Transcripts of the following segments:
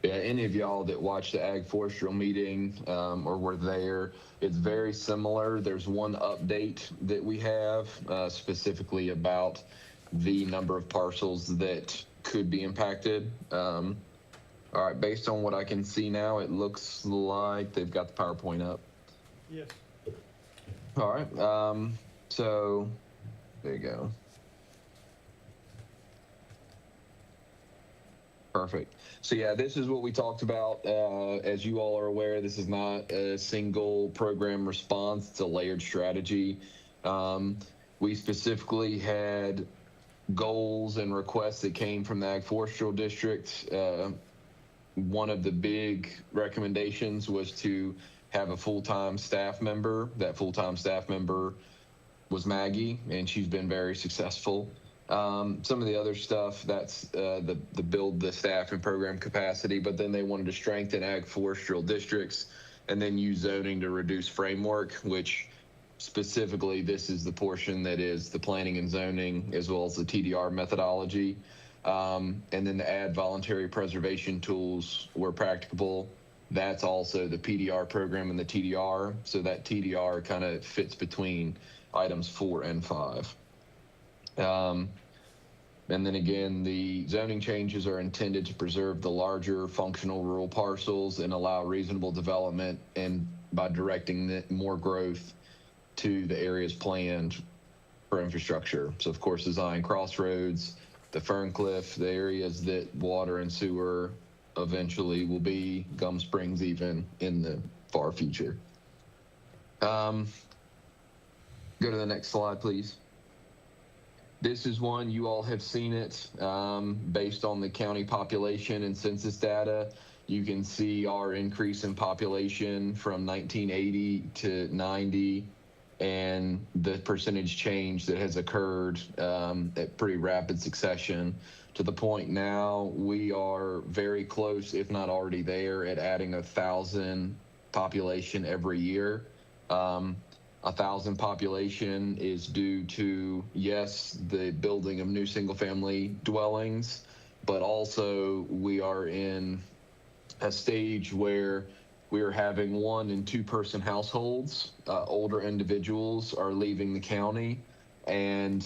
Yeah, any of y'all that watched the Ag Forestry meeting or were there, it's very similar. There's one update that we have specifically about the number of parcels that could be impacted. All right, based on what I can see now, it looks like they've got the PowerPoint up. Yes. All right, so there you go. Perfect. So yeah, this is what we talked about. As you all are aware, this is not a single program response. It's a layered strategy. Um, we specifically had goals and requests that came from the Ag Forestry District. One of the big recommendations was to have a full-time staff member. That full-time staff member was Maggie, and she's been very successful. Some of the other stuff that's the build the staff and program capacity, but then they wanted to strengthen ag forestry districts and then use zoning to reduce framework, which specifically this is the portion that is the planning and zoning as well as the TDR methodology. And then to add voluntary preservation tools where practicable. That's also the PDR program and the TDR. So that TDR kind of fits between items 4 and 5. And then again, the zoning changes are intended to preserve the larger functional rural parcels and allow reasonable development, and by directing more growth to the areas planned for infrastructure. So of course, design crossroads, the Ferncliff, the areas that water and sewer eventually will be, Gum Springs even in the far future. Go to the next slide, please. This is one, you all have seen it, based on the county population and census data. You can see our increase in population from 1980 to 90 and the percentage change that has occurred at pretty rapid succession, to the point now we are very close, if not already there, at adding 1,000 population every year. 1,000 population is due to, yes, the building of new single family dwellings, but also we are in a stage where we are having 1 and 2 person households. Older individuals are leaving the county, and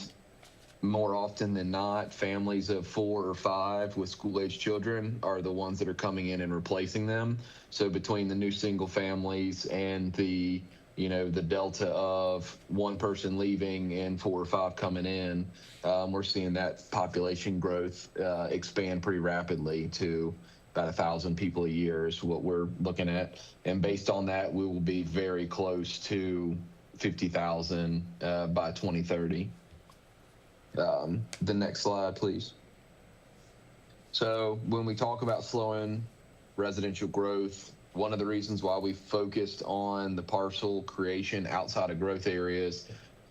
more often than not, families of 4 or 5 with school-age children are the ones that are coming in and replacing them. So between the new single families and the delta of 1 person leaving and 4 or 5 coming in, we're seeing that population growth expand pretty rapidly to about 1,000 people a year is what we're looking at. And based on that, we will be very close to 50,000 by 2030. The next slide, please. So when we talk about slowing residential growth, one of the reasons why we focused on the parcel creation outside of growth areas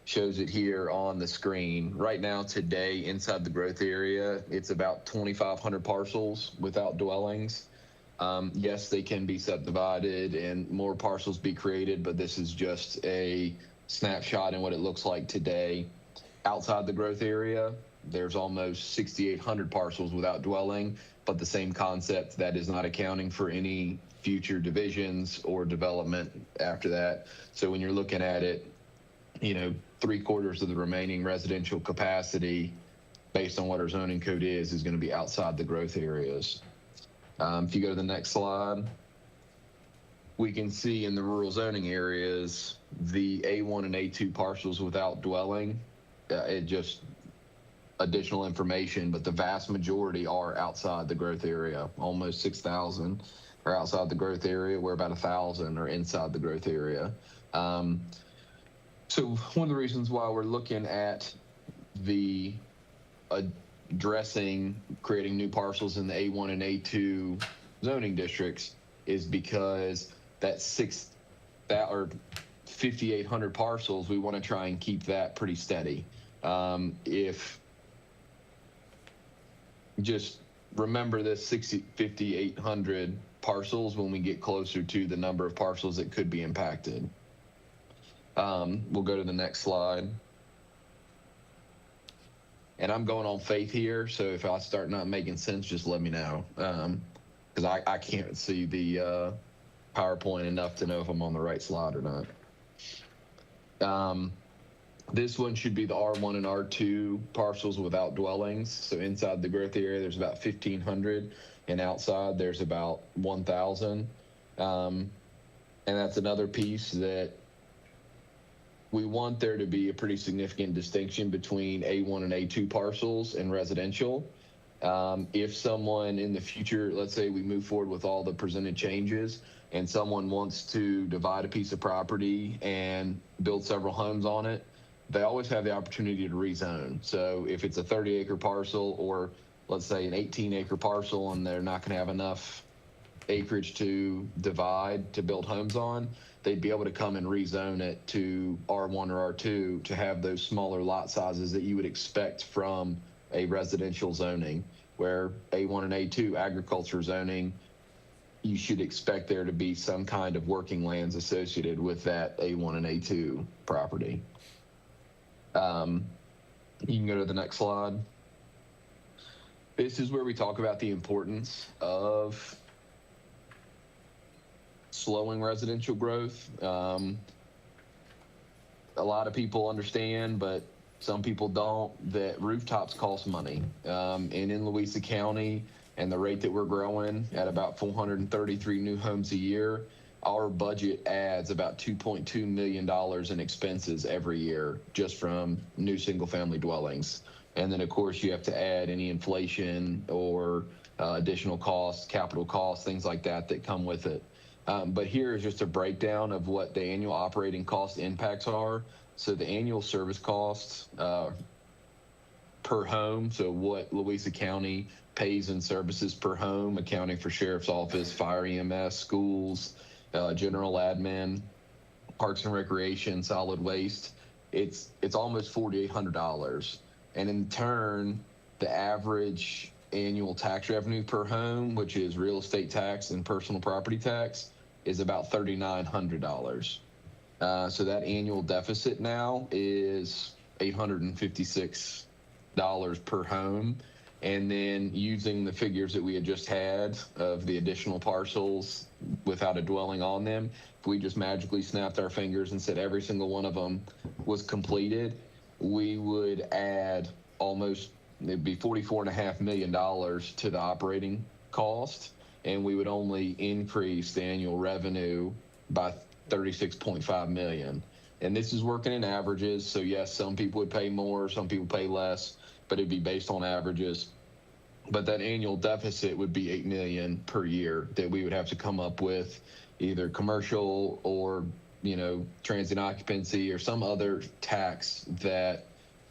shows it here on the screen. Right now, today, inside the growth area, it's about 2,500 parcels without dwellings. Yes, they can be subdivided and more parcels be created, but this is just a snapshot in what it looks like today. Outside the growth area, there's almost 6,800 parcels without dwelling, but the same concept, that is not accounting for any future divisions or development after that. So when you're looking at it, 3/4 of the remaining residential capacity based on what our zoning code is going to be outside the growth areas. If you go to the next slide, we can see in the rural zoning areas, the A1 and A2 parcels without dwelling, it just additional information, but the vast majority are outside the growth area. Almost 6,000 are outside the growth area, where about 1,000 are inside the growth area. So one of the reasons why we're looking at the addressing creating new parcels in the A1 and A2 zoning districts is because that 5,800 parcels, we want to try and keep that pretty steady. If just remember this 5,800 parcels when we get closer to the number of parcels that could be impacted. We'll go to the next slide. And I'm going on faith here, so if I start not making sense, just let me know. because I can't see the PowerPoint enough to know if I'm on the right slide or not. This one should be the R1 and R2 parcels without dwellings. So inside the growth area, there's about 1,500, and outside there's about 1,000. And that's another piece that we want there to be a pretty significant distinction between A1 and A2 parcels and residential. If someone in the future, let's say we move forward with all the presented changes, and someone wants to divide a piece of property and build several homes on it, they always have the opportunity to rezone. So if it's a 30-acre parcel, or let's say an 18-acre parcel, and they're not going to have enough acreage to divide to build homes on, they'd be able to come and rezone it to R1 or R2 to have those smaller lot sizes that you would expect from a residential zoning, where A1 and A2 agriculture zoning, you should expect there to be some kind of working lands associated with that A1 and A2 property. You can go to the next slide. This is where we talk about the importance of slowing residential growth. A lot of people understand, but some people don't, that rooftops cost money. And in Louisa County, and the rate that we're growing at about 433 new homes a year, our budget adds about $2.2 million in expenses every year just from new single family dwellings. And then of course you have to add any inflation or additional costs, capital costs, things like that that come with it. But here is just a breakdown of what the annual operating cost impacts are. So the annual service costs per home, so what Louisa County pays in services per home, accounting for sheriff's office, fire EMS, schools, general admin, parks and recreation, solid waste, it's almost $4,800. And in turn, the average annual tax revenue per home, which is real estate tax and personal property tax, is about $3,900. So that annual deficit now is $856 per home. And then using the figures that we had just had of the additional parcels without a dwelling on them, if we just magically snapped our fingers and said every single one of them was completed, we would add almost, it'd be $44.5 million to the operating cost, and we would only increase the annual revenue by $36.5 million. And this is working in averages. So yes, some people would pay more, some people pay less, but it'd be based on averages. But that annual deficit would be $8 million per year that we would have to come up with, either commercial or, transient occupancy or some other tax that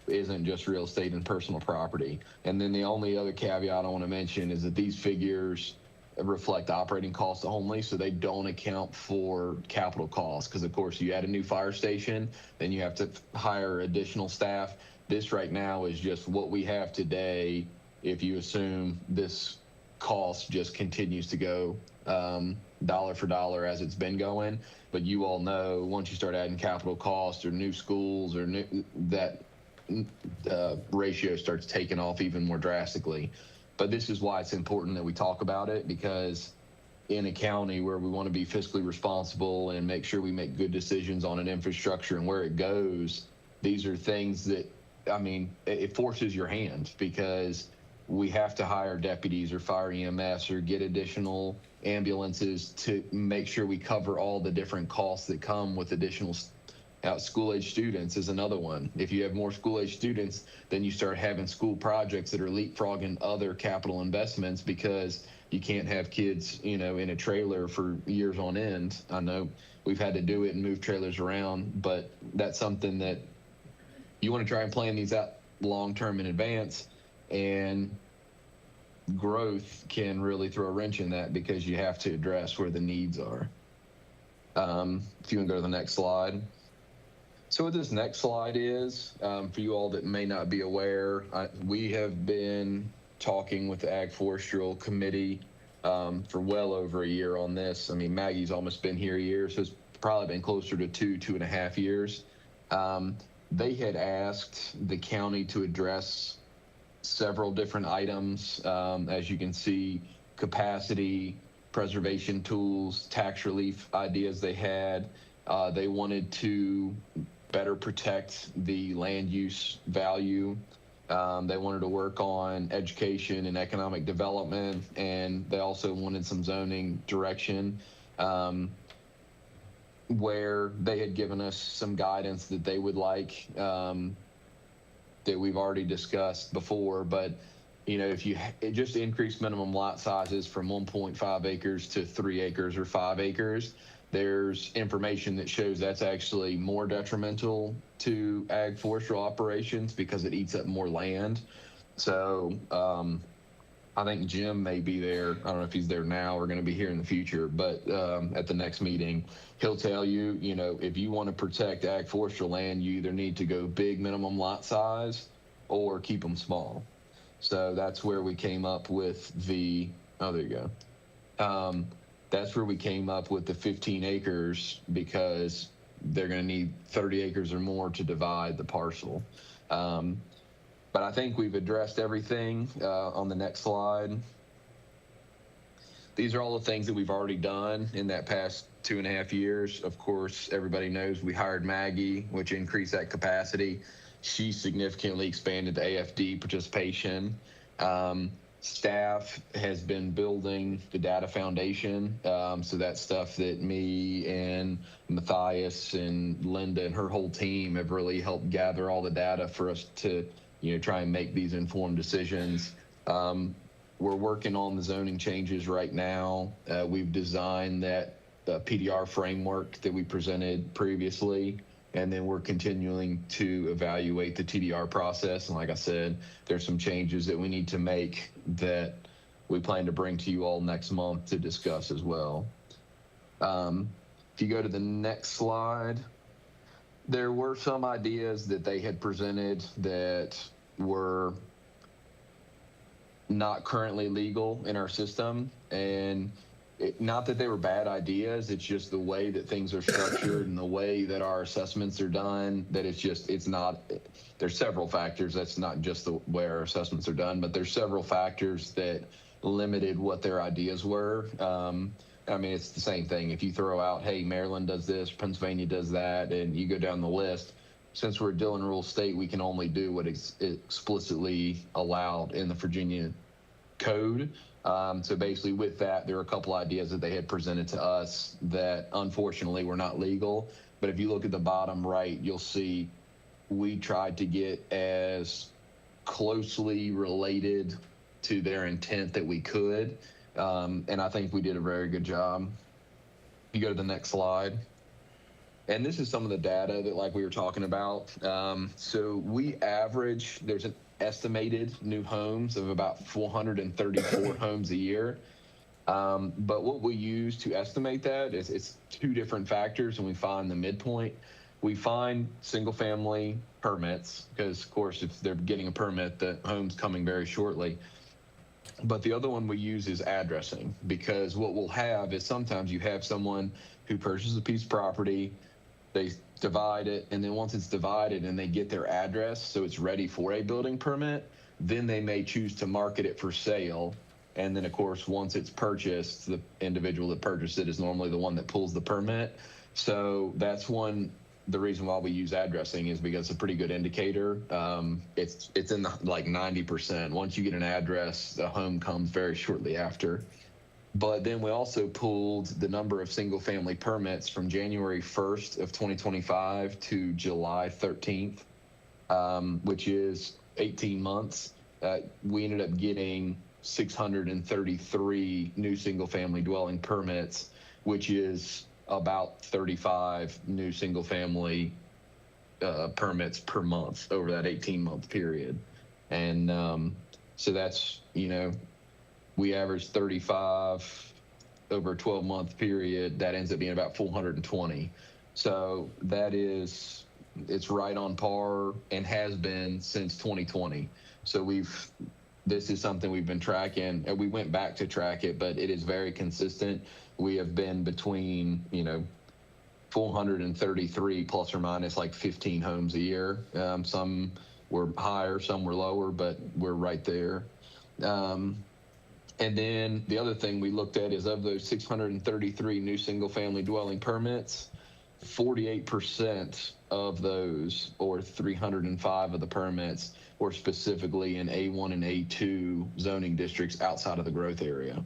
isn't just real estate and personal property. And then the only other caveat I want to mention is that these figures reflect operating costs only, so they don't account for capital costs, because of course you add a new fire station, then you have to hire additional staff. This right now is just what we have today, if you assume this cost just continues to go dollar for dollar as it's been going. But you all know, once you start adding capital costs or new schools or that ratio starts taking off even more drastically. But this is why it's important that we talk about it, because in a county where we want to be fiscally responsible and make sure we make good decisions on an infrastructure and where it goes, these are things that, it forces your hand, because we have to hire deputies or fire EMS or get additional ambulances to make sure we cover all the different costs that come with additional school-age students is another one. If you have more school-age students, then you start having school projects that are leapfrogging other capital investments, because you can't have kids, in a trailer for years on end. I know we've had to do it and move trailers around, but that's something that you want to try and plan these out long-term in advance, and growth can really throw a wrench in that, because you have to address where the needs are. If you want to go to the next slide. So what this next slide is, for you all that may not be aware, we have been talking with the Ag Forestry Committee for well over a year on this. Maggie's almost been here a year, so it's probably been closer to 2.5 years. They had asked the county to address several different items. As you can see, capacity, preservation tools, tax relief ideas they had. They wanted to better protect the land use value. They wanted to work on education and economic development, and they also wanted some zoning direction. Where they had given us some guidance that they would like, that we've already discussed before. But if you just increase minimum lot sizes from 1.5 acres to 3 acres or 5 acres, there's information that shows that's actually more detrimental to ag forestry operations because it eats up more land. So I think Jim may be there. I don't know if he's there now or going to be here in the future, but at the next meeting, he'll tell you, if you want to protect ag forestry land, you either need to go big minimum lot size or keep them small. So that's where we came up with oh, there you go. That's where we came up with the 15 acres because they're going to need 30 acres or more to divide the parcel. But I think we've addressed everything on the next slide. These are all the things that we've already done in that past 2.5 years. Of course, everybody knows we hired Maggie, which increased that capacity. She significantly expanded the AFD participation. Staff has been building the data foundation. So that's stuff that me and Matthias and Linda and her whole team have really helped gather all the data for us to try and make these informed decisions. We're working on the zoning changes right now. We've designed that PDR framework that we presented previously, and then we're continuing to evaluate the TDR process. And like I said, there's some changes that we need to make that we plan to bring to you all next month to discuss as well. If you go to the next slide, there were some ideas that they had presented that were not currently legal in our system. And not that they were bad ideas, it's just the way that things are structured and the way that our assessments are done, that it's not, there's several factors. That's not just the way our assessments are done, but there's several factors that limited what their ideas were. I mean, it's the same thing. If you throw out, hey, Maryland does this, Pennsylvania does that, and you go down the list, since we're a Dillon Rule state, we can only do what is explicitly allowed in the Virginia code. So basically with that, there are a couple ideas that they had presented to us that unfortunately were not legal. But if you look at the bottom right, you'll see we tried to get as closely related to their intent that we could. And I think we did a very good job. You go to the next slide. And this is some of the data that like we were talking about. So we average, there's an estimated new homes of about 434 homes a year. But what we use to estimate that is it's two different factors, and we find the midpoint. We find single family permits because of course if they're getting a permit, the home's coming very shortly. But the other one we use is addressing, because what we'll have is sometimes you have someone who purchases a piece of property, they divide it, and then once it's divided and they get their address so it's ready for a building permit, then they may choose to market it for sale. And then of course, once it's purchased, the individual that purchased it is normally the one that pulls the permit. So that's the reason why we use addressing is because it's a pretty good indicator. It's in the like 90%. Once you get an address, the home comes very shortly after. But then we also pulled the number of single family permits from January 1st of 2025 to July 13th, which is 18 months. We ended up getting 633 new single family dwelling permits, which is about 35 new single family permits per month over that 18-month period. And so that's, we averaged 35 over a 12-month period. That ends up being about 420. So it's right on par and has been since 2020. So this is something we've been tracking, and we went back to track it, but it is very consistent. We have been between, 433 plus or minus like 15 homes a year. Some were higher, some were lower, but we're right there. And then the other thing we looked at is of those 633 new single family dwelling permits, 48% of those, or 305 of the permits, were specifically in A1 and A2 zoning districts outside of the growth area,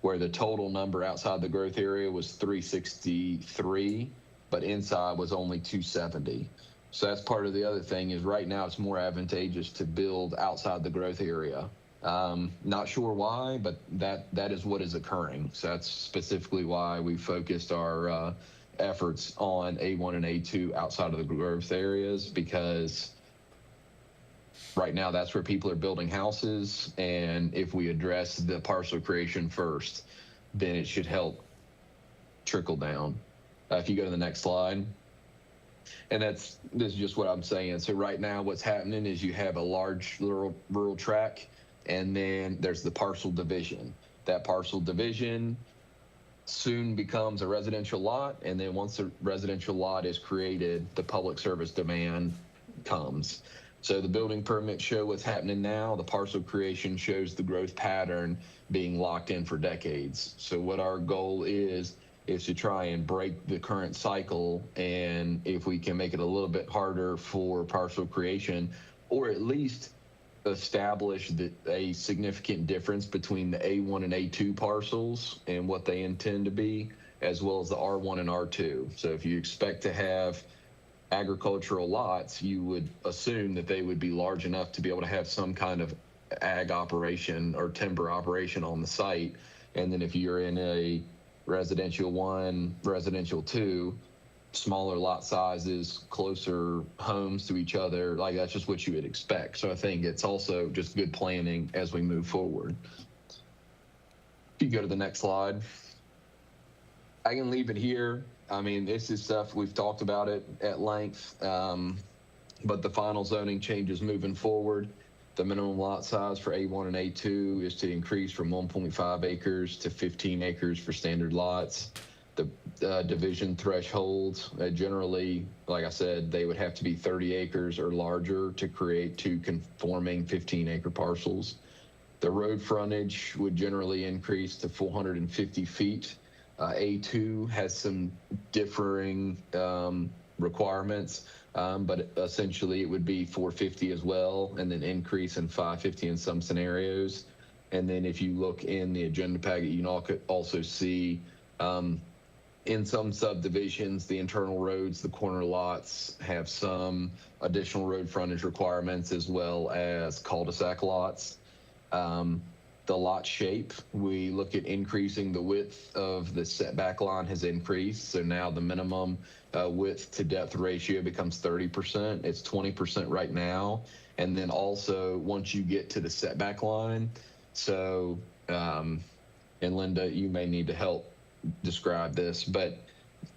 where the total number outside the growth area was 363, but inside was only 270. So that's part of the other thing is right now it's more advantageous to build outside the growth area. Not sure why, but that is what is occurring. So that's specifically why we focused our efforts on A1 and A2 outside of the growth areas, because right now that's where people are building houses. And if we address the parcel creation first, then it should help trickle down. If you go to the next slide. And this is just what I'm saying. So right now what's happening is you have a large rural tract, and then there's the parcel division. That parcel division soon becomes a residential lot, and then once the residential lot is created, the public service demand comes. So the building permits show what's happening now. The parcel creation shows the growth pattern being locked in for decades. So what our goal is to try and break the current cycle, and if we can make it a little bit harder for parcel creation, or at least establish a significant difference between the A1 and A2 parcels and what they intend to be, as well as the R1 and R2. So if you expect to have agricultural lots, you would assume that they would be large enough to be able to have some kind of ag operation or timber operation on the site. And then if you're in a residential 1, residential 2, smaller lot sizes, closer homes to each other, like that's just what you would expect. So I think it's also just good planning as we move forward. If you go to the next slide, I can leave it here. I mean, this is stuff we've talked about it at length, but the final zoning changes moving forward. The minimum lot size for A1 and A2 is to increase from 1.5 acres to 15 acres for standard lots. The division thresholds, generally, like I said, they would have to be 30 acres or larger to create 2 conforming 15-acre parcels. The road frontage would generally increase to 450 feet. A2 has some differing requirements, but essentially it would be 450 as well, and then increase in 550 in some scenarios. And then if you look in the agenda packet, you can also see in some subdivisions, the internal roads, the corner lots have some additional road frontage requirements, as well as cul-de-sac lots. The lot shape, we look at increasing the width of the setback line has increased. So now the minimum width to depth ratio becomes 30%. It's 20% right now. And then also once you get to the setback line, so, and Linda, you may need to help describe this, but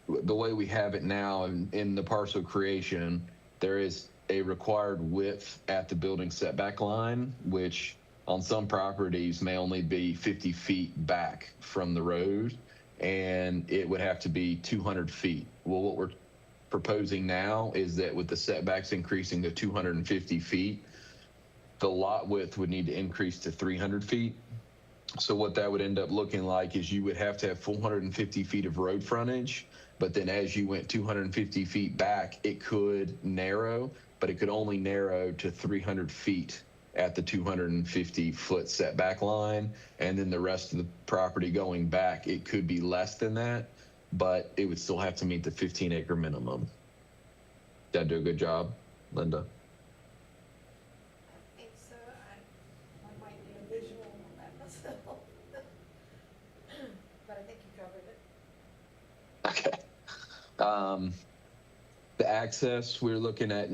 the way we have it now in the parcel creation, there is a required width at the building setback line, which on some properties may only be 50 feet back from the road, and it would have to be 200 feet. Well, what we're proposing now is that with the setbacks increasing to 250 feet, the lot width would need to increase to 300 feet. So what that would end up looking like is you would have to have 450 feet of road frontage, but then as you went 250 feet back, it could narrow, but it could only narrow to 300 feet at the 250-foot setback line. And then the rest of the property going back, it could be less than that, but it would still have to meet the 15-acre minimum. Did I do a good job, Linda? I think so. I might need a visual on that myself. But I think you covered it. Okay. The access, we're looking at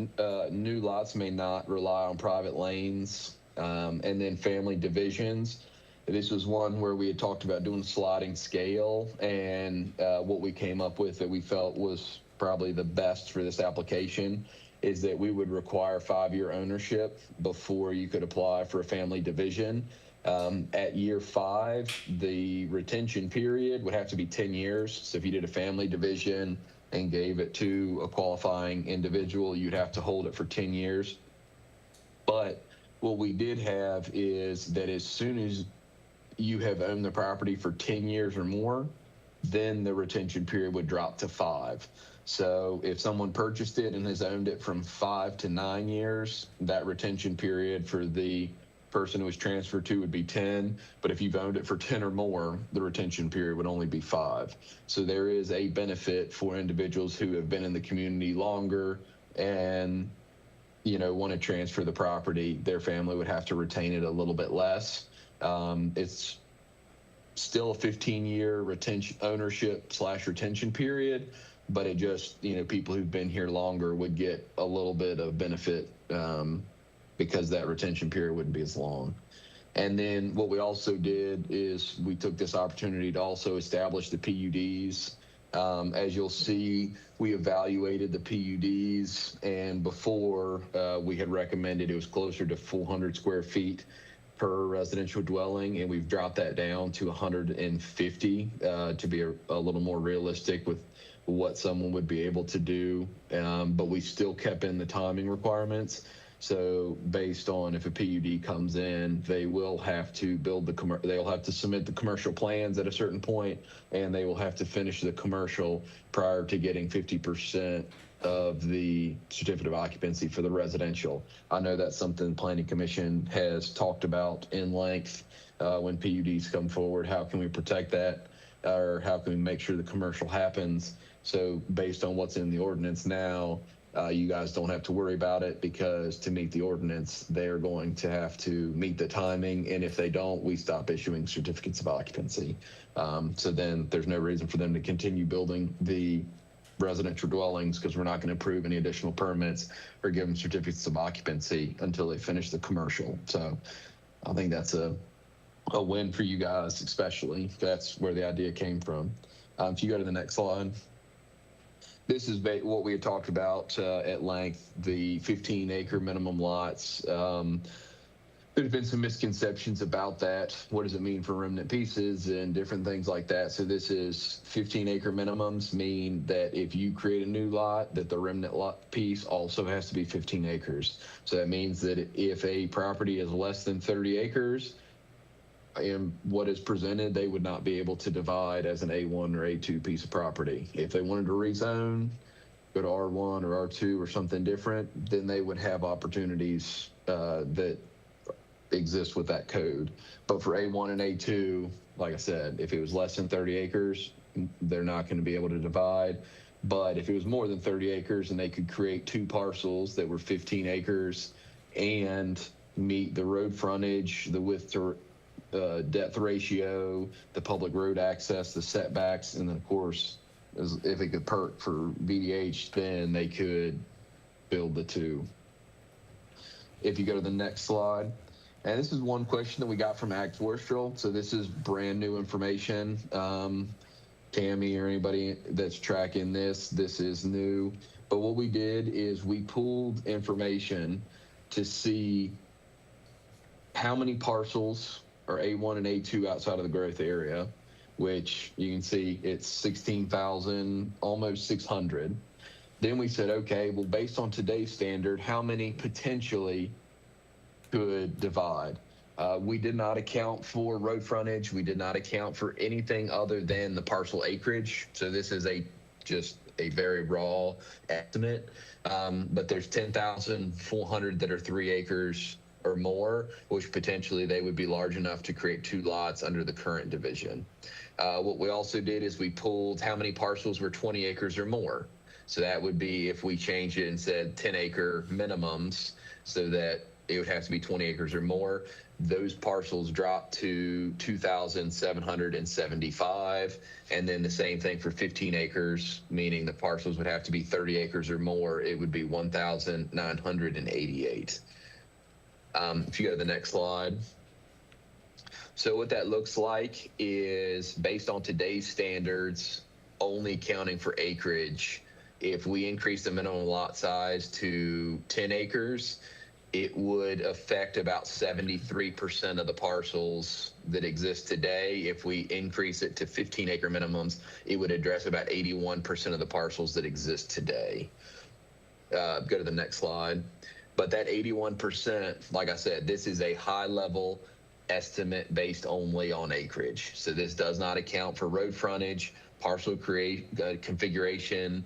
new lots may not rely on private lanes, and then family divisions. This was one where we had talked about doing sliding scale, and what we came up with that we felt was probably the best for this application is that we would require 5-year ownership before you could apply for a family division. At year 5, the retention period would have to be 10 years. So if you did a family division and gave it to a qualifying individual, you'd have to hold it for 10 years. But what we did have is that as soon as you have owned the property for 10 years or more, then the retention period would drop to 5. So if someone purchased it and has owned it from 5 to 9 years, that retention period for the person who was transferred to would be 10. But if you've owned it for 10 or more, the retention period would only be 5. So there is a benefit for individuals who have been in the community longer and want to transfer the property. Their family would have to retain it a little bit less. It's still a 15-year ownership/retention period, but it just, people who've been here longer would get a little bit of benefit because that retention period wouldn't be as long. And then what we also did is we took this opportunity to also establish the PUDs. As you'll see, we evaluated the PUDs, and before we had recommended it was closer to 400 square feet per residential dwelling, and we've dropped that down to 150 to be a little more realistic with what someone would be able to do. But we still kept in the timing requirements. So based on if a PUD comes in, they will have to they'll have to submit the commercial plans at a certain point, and they will have to finish the commercial prior to getting 50% of the certificate of occupancy for the residential. I know that's something the Planning Commission has talked about in length when PUDs come forward. How can we protect that, or how can we make sure the commercial happens? So based on what's in the ordinance now, you guys don't have to worry about it, because to meet the ordinance, they're going to have to meet the timing. And if they don't, we stop issuing certificates of occupancy. So then there's no reason for them to continue building the residential dwellings, because we're not going to approve any additional permits or give them certificates of occupancy until they finish the commercial. So I think that's a win for you guys, especially. That's where the idea came from. If you go to the next slide. This is what we had talked about at length, the 15-acre minimum lots. There's been some misconceptions about that. What does it mean for remnant pieces and different things like that? So this is 15-acre minimums mean that if you create a new lot, that the remnant lot piece also has to be 15 acres. So that means that if a property is less than 30 acres, and what is presented, they would not be able to divide as an A1 or A2 piece of property. If they wanted to rezone, go to R1 or R2 or something different, then they would have opportunities that exist with that code. But for A1 and A2, like I said, if it was less than 30 acres, they're not going to be able to divide. But if it was more than 30 acres and they could create 2 parcels that were 15 acres and meet the road frontage, the width to depth ratio, the public road access, the setbacks, and then of course, if it could perk for VDH, then they could build the 2. If you go to the next slide, and this is one question that we got from Ag Forestral. So this is brand new information. Tammy or anybody that's tracking this is new. But what we did is we pulled information to see how many parcels are A1 and A2 outside of the growth area, which you can see it's 16,000, almost 600. Then we said, okay, well, based on today's standard, how many potentially could divide? We did not account for road frontage. We did not account for anything other than the parcel acreage. So this is just a very raw estimate, but there's 10,400 that are 3 acres or more, which potentially they would be large enough to create 2 lots under the current division. What we also did is we pulled how many parcels were 20 acres or more. So that would be if we changed it and said 10-acre minimums, so that it would have to be 20 acres or more. Those parcels dropped to 2,775. And then the same thing for 15 acres, meaning the parcels would have to be 30 acres or more. It would be 1,988. If you go to the next slide. So what that looks like is based on today's standards, only counting for acreage. If we increase the minimum lot size to 10 acres, it would affect about 73% of the parcels that exist today. If we increase it to 15-acre minimums, it would address about 81% of the parcels that exist today. Go to the next slide. But that 81%, like I said, this is a high level estimate based only on acreage. So this does not account for road frontage, parcel configuration,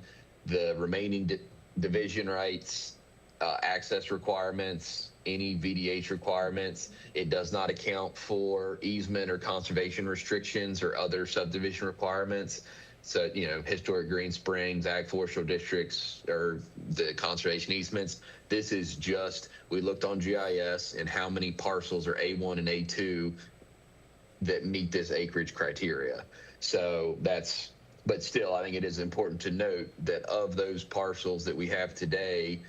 the remaining division rights, access requirements, any VDH requirements. It does not account for easement or conservation restrictions or other subdivision requirements. So, historic Green Springs, ag forestal districts, or the conservation easements. This is just, we looked on GIS and how many parcels are A1 and A2 that meet this acreage criteria. So but still, I think it is important to note that of those parcels that we have today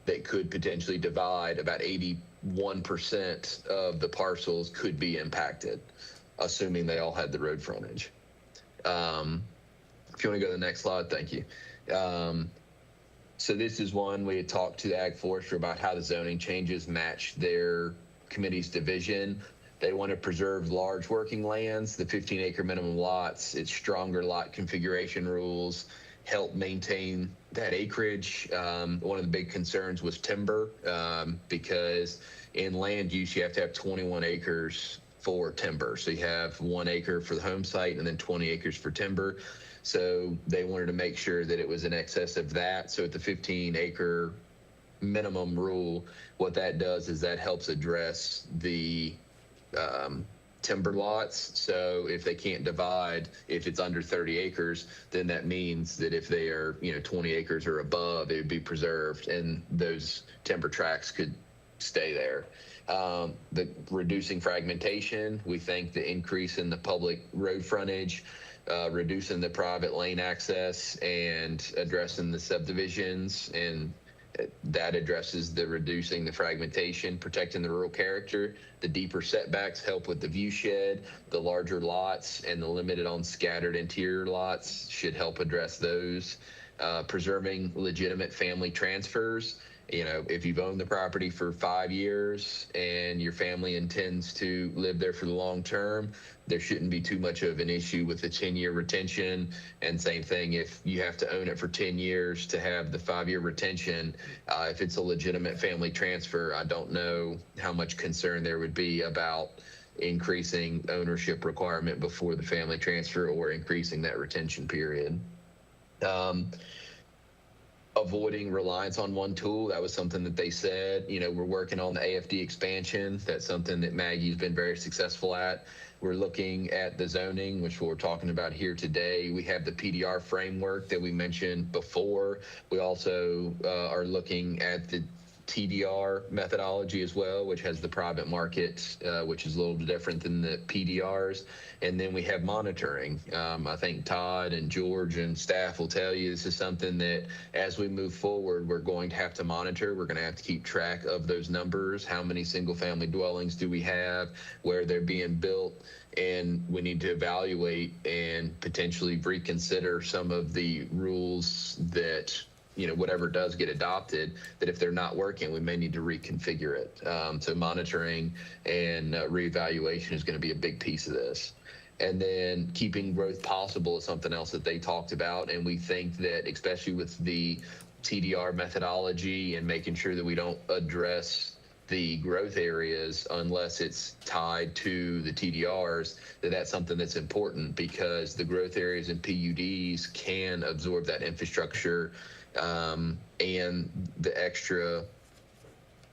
that could potentially divide, about 81% of the parcels could be impacted, assuming they all had the road frontage. If you want to go to the next slide, thank you. So this is one we had talked to the Ag Forester about how the zoning changes match their committee's division. They want to preserve large working lands, the 15-acre minimum lots, its stronger lot configuration rules, help maintain that acreage. One of the big concerns was timber, because in land use, you have to have 21 acres for timber. So you have 1 acre for the home site and then 20 acres for timber. So they wanted to make sure that it was in excess of that. So at the 15-acre minimum rule, what that does is that helps address the timber lots. So if they can't divide, if it's under 30 acres, then that means that if they are 20 acres or above, it would be preserved and those timber tracts could stay there. The reducing fragmentation, we think the increase in the public road frontage, reducing the private lane access and addressing the subdivisions, and that addresses the reducing the fragmentation, protecting the rural character. The deeper setbacks help with the view shed. The larger lots and the limited on scattered interior lots should help address those. Preserving legitimate family transfers. If you've owned the property for 5 years and your family intends to live there for the long term, there shouldn't be too much of an issue with the 10-year retention. And same thing, if you have to own it for 10 years to have the 5-year retention, if it's a legitimate family transfer, I don't know how much concern there would be about increasing ownership requirement before the family transfer or increasing that retention period. Avoiding reliance on one tool. That was something that they said. We're working on the AFD expansion. That's something that Maggie's been very successful at. We're looking at the zoning, which we're talking about here today. We have the PDR framework that we mentioned before. We also are looking at the TDR methodology as well, which has the private market, which is a little bit different than the PDRs. And then we have monitoring. I think Todd and George and staff will tell you this is something that as we move forward, we're going to have to monitor. We're going to have to keep track of those numbers. How many single family dwellings do we have, where they're being built, and we need to evaluate and potentially reconsider some of the rules that whatever does get adopted, that if they're not working, we may need to reconfigure it. So monitoring and reevaluation is going to be a big piece of this. And then keeping growth possible is something else that they talked about. And we think that, especially with the TDR methodology and making sure that we don't address the growth areas unless it's tied to the TDRs, that's something that's important, because the growth areas and PUDs can absorb that infrastructure and the extra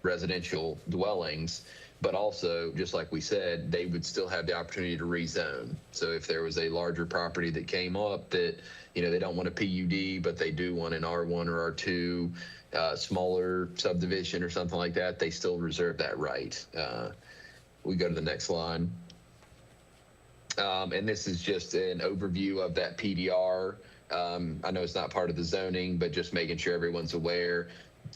residential dwellings, but also, just like we said, they would still have the opportunity to rezone. So if there was a larger property that came up that, they don't want a PUD, but they do want an R1 or R2, smaller subdivision or something like that, they still reserve that right. We go to the next slide. And this is just an overview of that PDR. I know it's not part of the zoning, but just making sure everyone's aware.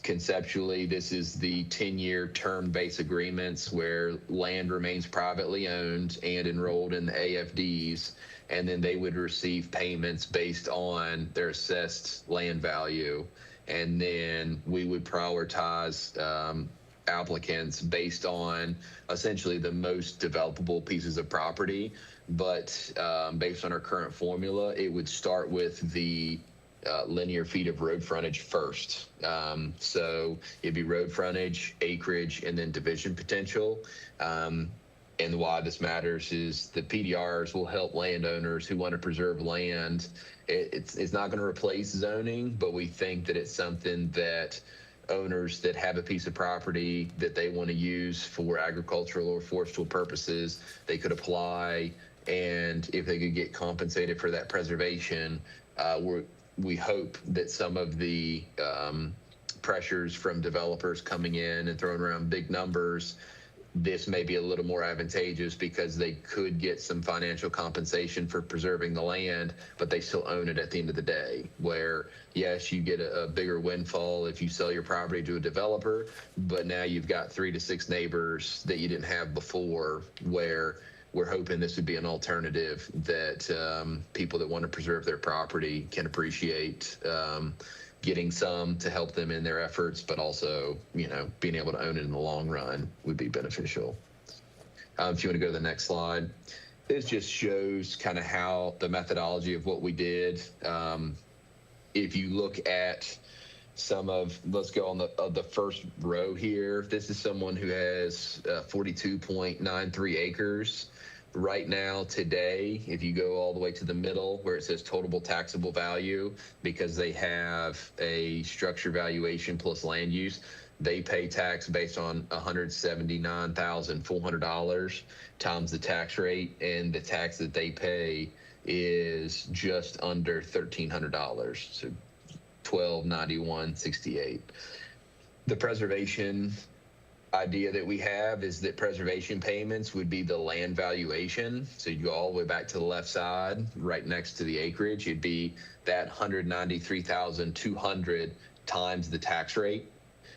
Conceptually, this is the 10-year term-based agreements where land remains privately owned and enrolled in the AFDs, and then they would receive payments based on their assessed land value. And then we would prioritize applicants based on essentially the most developable pieces of property. But based on our current formula, it would start with the linear feet of road frontage first. So it'd be road frontage, acreage, and then division potential. And why this matters is the PDRs will help landowners who want to preserve land. It's not going to replace zoning, but we think that it's something that owners that have a piece of property that they want to use for agricultural or forestal purposes, they could apply. And if they could get compensated for that preservation, we hope that some of the pressures from developers coming in and throwing around big numbers, this may be a little more advantageous because they could get some financial compensation for preserving the land, but they still own it at the end of the day. Where, yes, you get a bigger windfall if you sell your property to a developer, but now you've got 3 to 6 neighbors that you didn't have before, where we're hoping this would be an alternative that people that want to preserve their property can appreciate. Getting some to help them in their efforts, but also, being able to own it in the long run would be beneficial. If you want to go to the next slide, this just shows kind of how the methodology of what we did. If you look at let's go on the first row here. This is someone who has 42.93 acres. Right now, today, if you go all the way to the middle where it says total taxable value, because they have a structure valuation plus land use, they pay tax based on $179,400 times the tax rate, and the tax that they pay is just under $1,300, so $1,291.68. The preservation idea that we have is that preservation payments would be the land valuation. So you go all the way back to the left side, right next to the acreage. It'd be that 193,200 times the tax rate.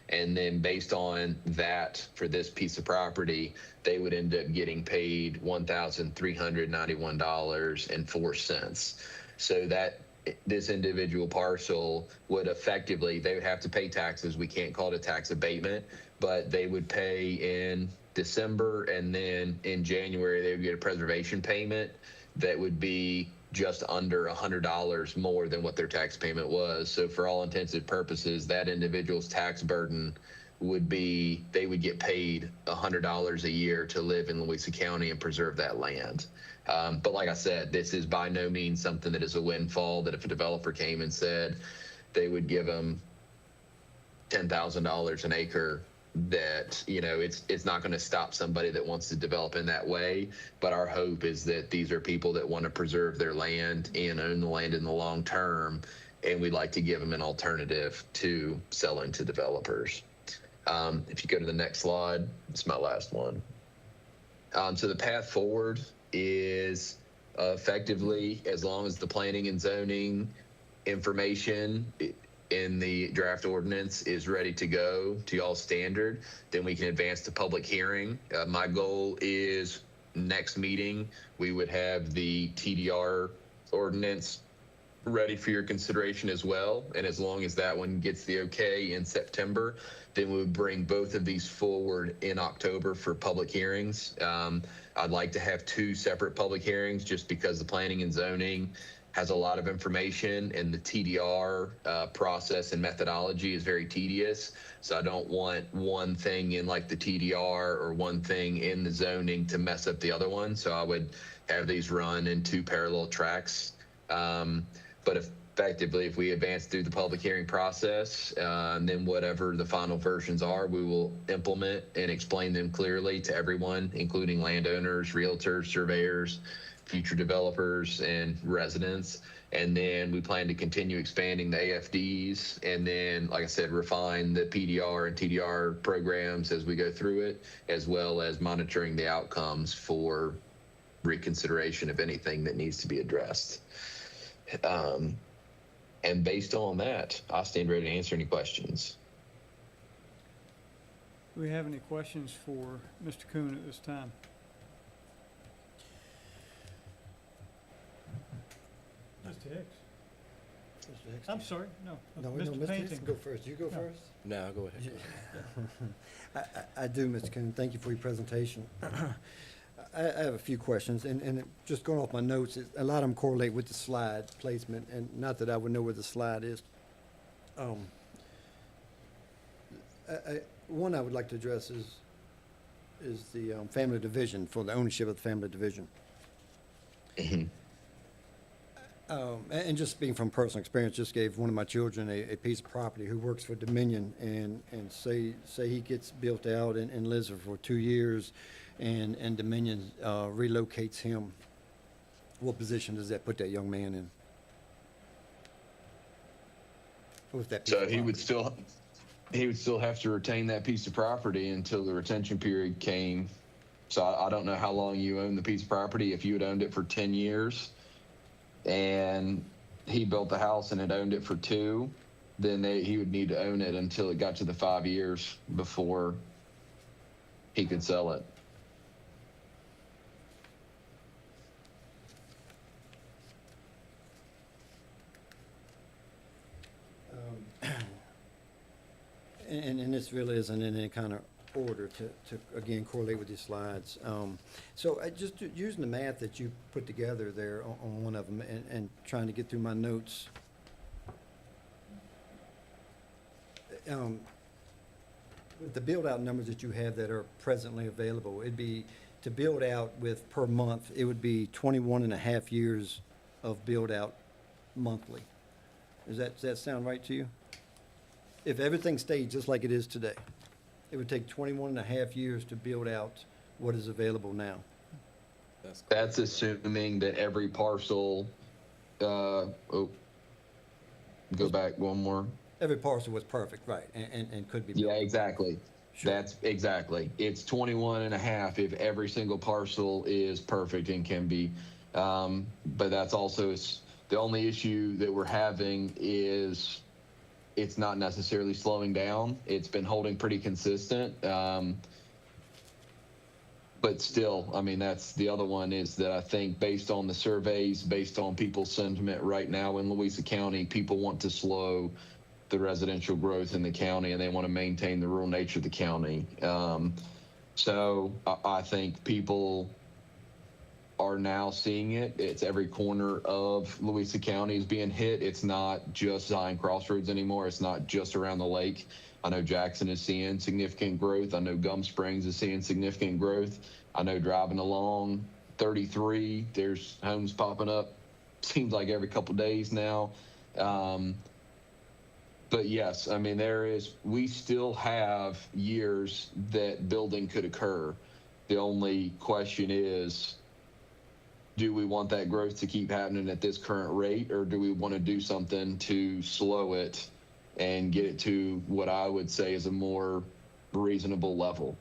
And then based on that, for this piece of property, they would end up getting paid $1,391.04. So that this individual parcel would effectively, they would have to pay taxes. We can't call it a tax abatement, but they would pay in December, and then in January they would get a preservation payment that would be just under $100 more than what their tax payment was. So for all intents and purposes, that individual's tax burden would be, they would get paid $100 a year to live in Louisa County and preserve that land. But like I said, this is by no means something that is a windfall, that if a developer came and said they would give them $10,000 an acre, that it's not going to stop somebody that wants to develop in that way. But our hope is that these are people that want to preserve their land and own the land in the long term, and we'd like to give them an alternative to selling to developers. If you go to the next slide, it's my last one. So the path forward is effectively, as long as the planning and zoning information in the draft ordinance is ready to go to y'all's standard, then we can advance to public hearing. My goal is next meeting, we would have the TDR ordinance ready for your consideration as well. And as long as that one gets the okay in September, then we would bring both of these forward in October for public hearings. I'd like to have 2 separate public hearings just because the planning and zoning has a lot of information, and the TDR process and methodology is very tedious. So I don't want one thing in like the TDR or one thing in the zoning to mess up the other one. So I would have these run in 2 parallel tracks. But effectively, if we advance through the public hearing process, and then whatever the final versions are, we will implement and explain them clearly to everyone, including landowners, realtors, surveyors, future developers, and residents. And then we plan to continue expanding the AFDs, and then, like I said, refine the PDR and TDR programs as we go through it, as well as monitoring the outcomes for reconsideration of anything that needs to be addressed. And based on that, I stand ready to answer any questions. Do we have any questions for Mr. Kuhn at this time? Mr. Hicks. Mr. Hicks? I'm sorry, no. No, Mr. Hicks, Painting. go first. You go first? No, go ahead. I do, Mr. Coon. Thank you for your presentation. I have a few questions, and just going off my notes, a lot of them correlate with the slide placement, and not that I would know where the slide is. One I would like to address is the family division, for the ownership of the family division. And just speaking from personal experience, just gave one of my children a piece of property who works for Dominion, and say he gets built out and lives there for 2 years, and Dominion relocates him. What position does that put that young man in? With that piece So of he would property? still have to retain that piece of property until the retention period came. So I don't know how long you own the piece of property. If you had owned it for 10 years and he built the house and had owned it for 2, then he would need to own it until it got to the 5 years before he could sell it. And this really isn't in any kind of order to again, correlate with these slides. So I just using the math that you put together there on one of them, and trying to get through my notes. With the build-out numbers that you have that are presently available, it'd be, to build out with per month, it would be 21 and a half years of build-out monthly. Does that sound right to you? If everything stayed just like it is today, it would take 21 and a half years to build out what is available now. That's assuming that every parcel, go back one more. Every parcel was perfect, right, and could be built. Yeah, exactly. Sure. That's exactly. It's 21 and a half if every single parcel is perfect and can be. But that's also, the only issue that we're having is it's not necessarily slowing down. It's been holding pretty consistent. But still, I mean, that's the other one, is that I think based on the surveys, based on people's sentiment right now in Louisa County, people want to slow the residential growth in the county, and they want to maintain the rural nature of the county. So I think people are now seeing it. It's every corner of Louisa County is being hit. It's not just Zion Crossroads anymore. It's not just around the lake. I know Jackson is seeing significant growth. I know Gum Springs is seeing significant growth. I know driving along 33, there's homes popping up, seems like every couple days now. But yes, I mean, we still have years that building could occur. The only question is, do we want that growth to keep happening at this current rate, or do we want to do something to slow it and get it to what I would say is a more reasonable level?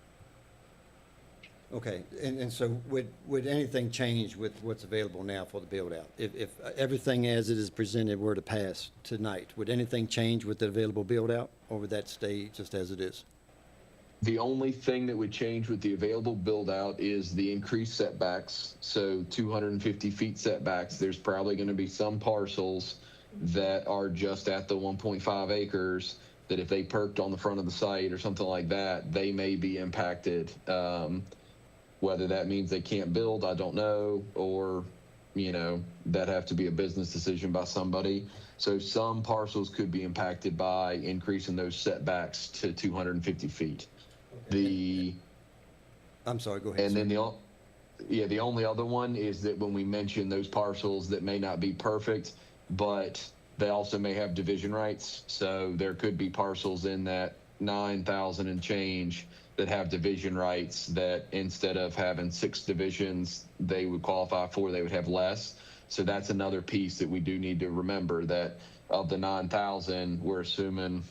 Okay, and so would anything change with what's available now for the build-out? If everything as it is presented were to pass tonight, would anything change with the available build-out, or would that stay just as it is? The only thing that would change with the available build-out is the increased setbacks. So 250 feet setbacks. There's probably going to be some parcels that are just at the 1.5 acres that if they perked on the front of the site or something like that, they may be impacted. Whether that means they can't build, I don't know, or, that'd have to be a business decision by somebody. So some parcels could be impacted by increasing those setbacks to 250 feet. I'm sorry, go ahead. And sir. then the only other one is that when we mention those parcels that may not be perfect, but they also may have division rights. So there could be parcels in that 9,000 and change that have division rights that instead of having 6 divisions they would qualify for, they would have less. So that's another piece that we do need to remember, that of the 9,000, we're assuming,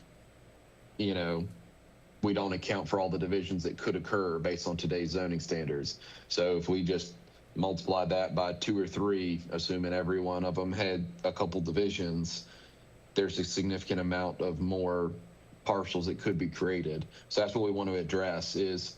we don't account for all the divisions that could occur based on today's zoning standards. So if we just multiply that by 2 or 3, assuming every one of them had a couple divisions, there's a significant amount of more parcels that could be created. So that's what we want to address is,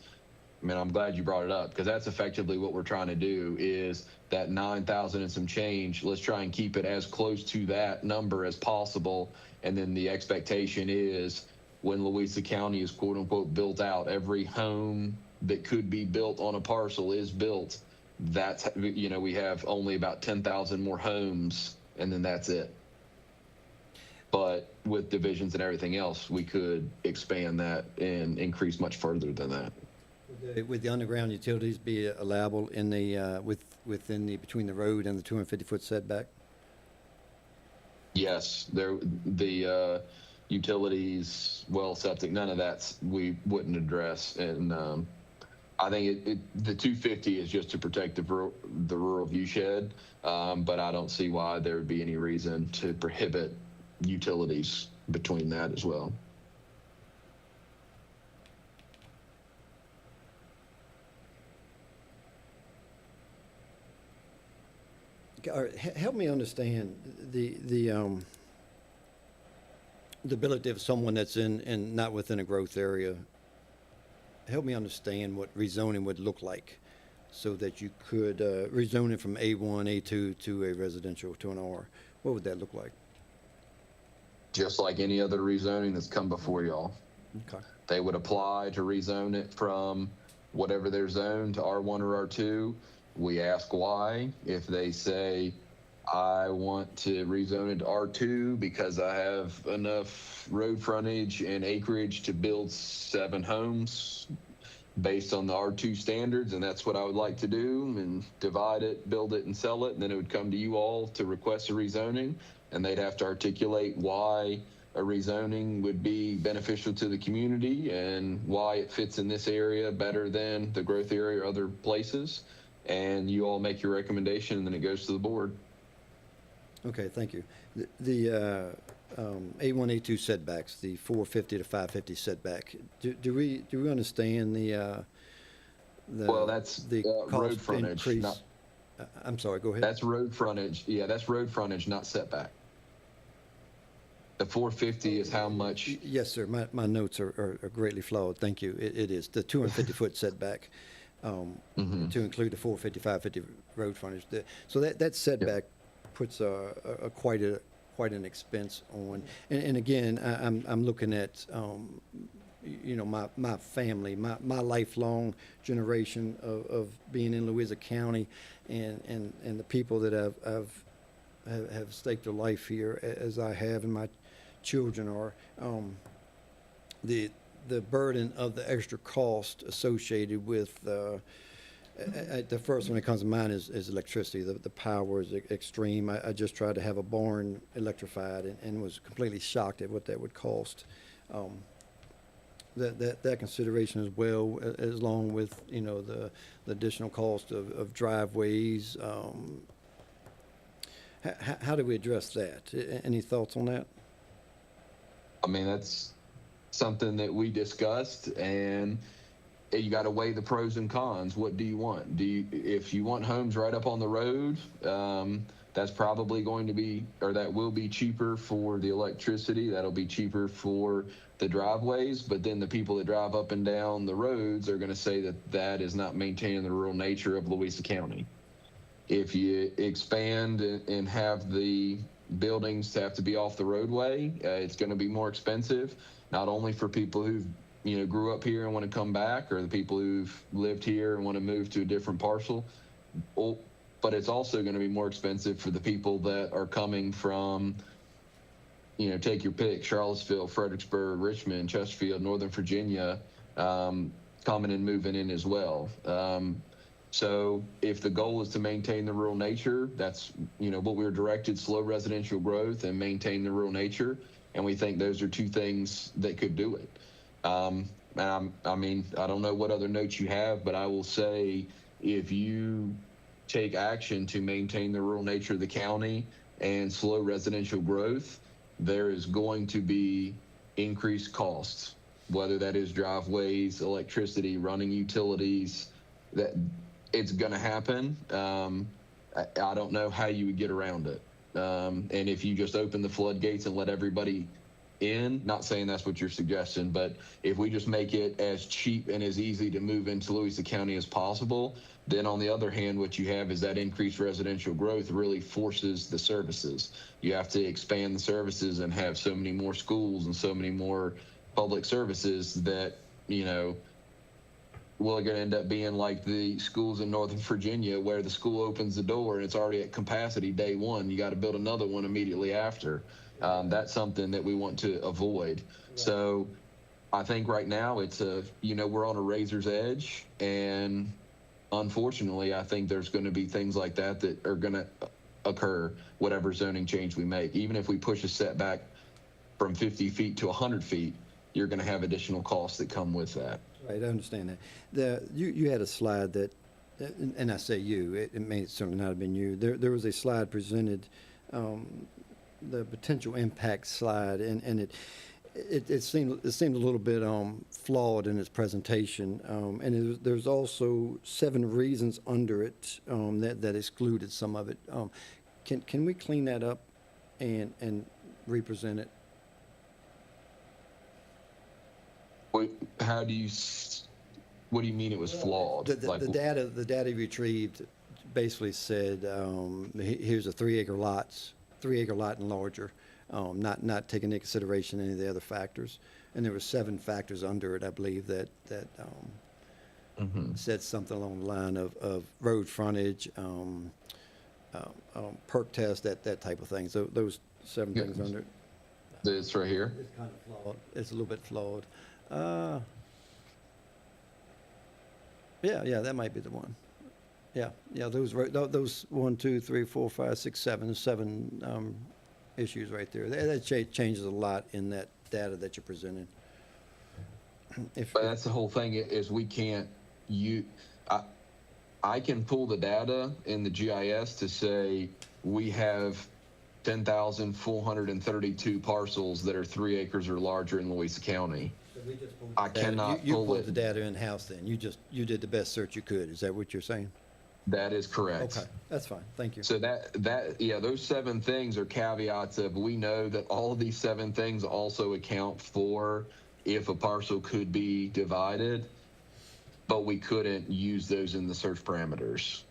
I'm glad you brought it up, because that's effectively what we're trying to do, is that 9,000 and some change. Let's try and keep it as close to that number as possible. And then the expectation is when Louisa County is quote unquote built out, every home that could be built on a parcel is built, that's, we have only about 10,000 more homes, and then that's it. But with divisions and everything else, we could expand that and increase much further than that. Would the underground utilities be allowable in the, within the, between the road and the 250-foot setback? Yes, the utilities, well, septic, none of that's we wouldn't address, and I think the 250 is just to protect the rural viewshed, but I don't see why there would be any reason to prohibit utilities between that as well. All right, help me understand the ability of someone that's in not within a growth area. Help me understand what rezoning would look like, so that you could rezone it from A1, A2 to a residential to an R. What would that look like? Just like any other rezoning that's come before y'all. Okay. They would apply to rezone it from whatever they're zoned to R1 or R2. We ask why. If they say, I want to rezone it to R2 because I have enough road frontage and acreage to build 7 homes based on the R2 standards, and that's what I would like to do, and divide it, build it, and sell it, and then it would come to you all to request a rezoning, and they'd have to articulate why a rezoning would be beneficial to the community and why it fits in this area better than the growth area or other places. And you all make your recommendation, and then it goes to the board. Okay, thank you. The A1, A2 setbacks, the 450 to 550 setback. Do we understand the Well, that's the road cost frontage. increase? I'm sorry. Go ahead. That's road frontage. Yeah, that's road frontage, not setback. The 450 is how much. Yes, sir. My notes are greatly flawed. Thank you. It is the 250-foot setback. To include the 450, 550 road frontage. So that setback puts quite an expense on. And again, I'm looking at my family, my lifelong generation of being in Louisa County, and the people that have staked their life here as I have, and my children are. The burden of the extra cost associated with the first one that comes to mind is electricity. The power is extreme. I just tried to have a barn electrified and was completely shocked at what that would cost. That consideration as well, as along with the additional cost of driveways. How do we address that? Any thoughts on that? I mean, that's something that we discussed, and you got to weigh the pros and cons. What do you want? If you want homes right up on the road, that's probably going to be, or that will be cheaper for the electricity. That'll be cheaper for the driveways, but then the people that drive up and down the roads are going to say that is not maintaining the rural nature of Louisa County. If you expand and have the buildings to have to be off the roadway, it's going to be more expensive, not only for people who've grew up here and want to come back, or the people who've lived here and want to move to a different parcel, but it's also going to be more expensive for the people that are coming from, take your pick, Charlottesville, Fredericksburg, Richmond, Chesterfield, Northern Virginia, coming and moving in as well. So if the goal is to maintain the rural nature, that's what we were directed: slow residential growth and maintain the rural nature. And we think those are two things that could do it. And I mean, I don't know what other notes you have, but I will say, if you take action to maintain the rural nature of the county and slow residential growth, there is going to be increased costs, whether that is driveways, electricity, running utilities. That it's going to happen. I don't know how you would get around it. And if you just open the floodgates and let everybody in, not saying that's what you're suggesting, but if we just make it as cheap and as easy to move into Louisa County as possible, then on the other hand, what you have is that increased residential growth really forces the services. You have to expand the services and have so many more schools and so many more public services that, Will it going to end up being like the schools in Northern Virginia where the school opens the door and it's already at capacity day one? You got to build another one immediately after. That's something that we want to avoid. So I think right now it's we're on a razor's edge, and unfortunately, I think there's going to be things like that are going to occur, whatever zoning change we make. Even if we push a setback from 50 feet to 100 feet, you're going to have additional costs that come with that. Right, I understand that. You had a slide that, and I say you, it may certainly not have been you. There was a slide presented, the potential impact slide, and it seemed a little bit flawed in its presentation. And there's also 7 reasons under it that excluded some of it. Can we clean that up and represent it? What do you mean it was flawed? The data retrieved basically said, here's a 3 acre lot and larger, not taking into consideration any of the other factors. And there were 7 factors under it, I believe, that said something along the line of road frontage, perk test, that type of thing. So those 7 things under it. This right here? It's kind of flawed. It's a little bit flawed. Yeah, that might be the one. Yeah, those 1, 2, 3, 4, 5, 6, 7 issues right there. That changes a lot in that data that you're presenting. But that's the whole thing is we can't I can pull the data in the GIS to say we have 10,432 parcels that are 3 acres or larger in Louisa County. I cannot you pull pulled it. the data in-house then. You did the best search you could. Is that what you're saying? That is correct. Okay, that's fine. Thank you. So those 7 things are caveats of, we know that all of these 7 things also account for if a parcel could be divided, but we couldn't use those in the search parameters.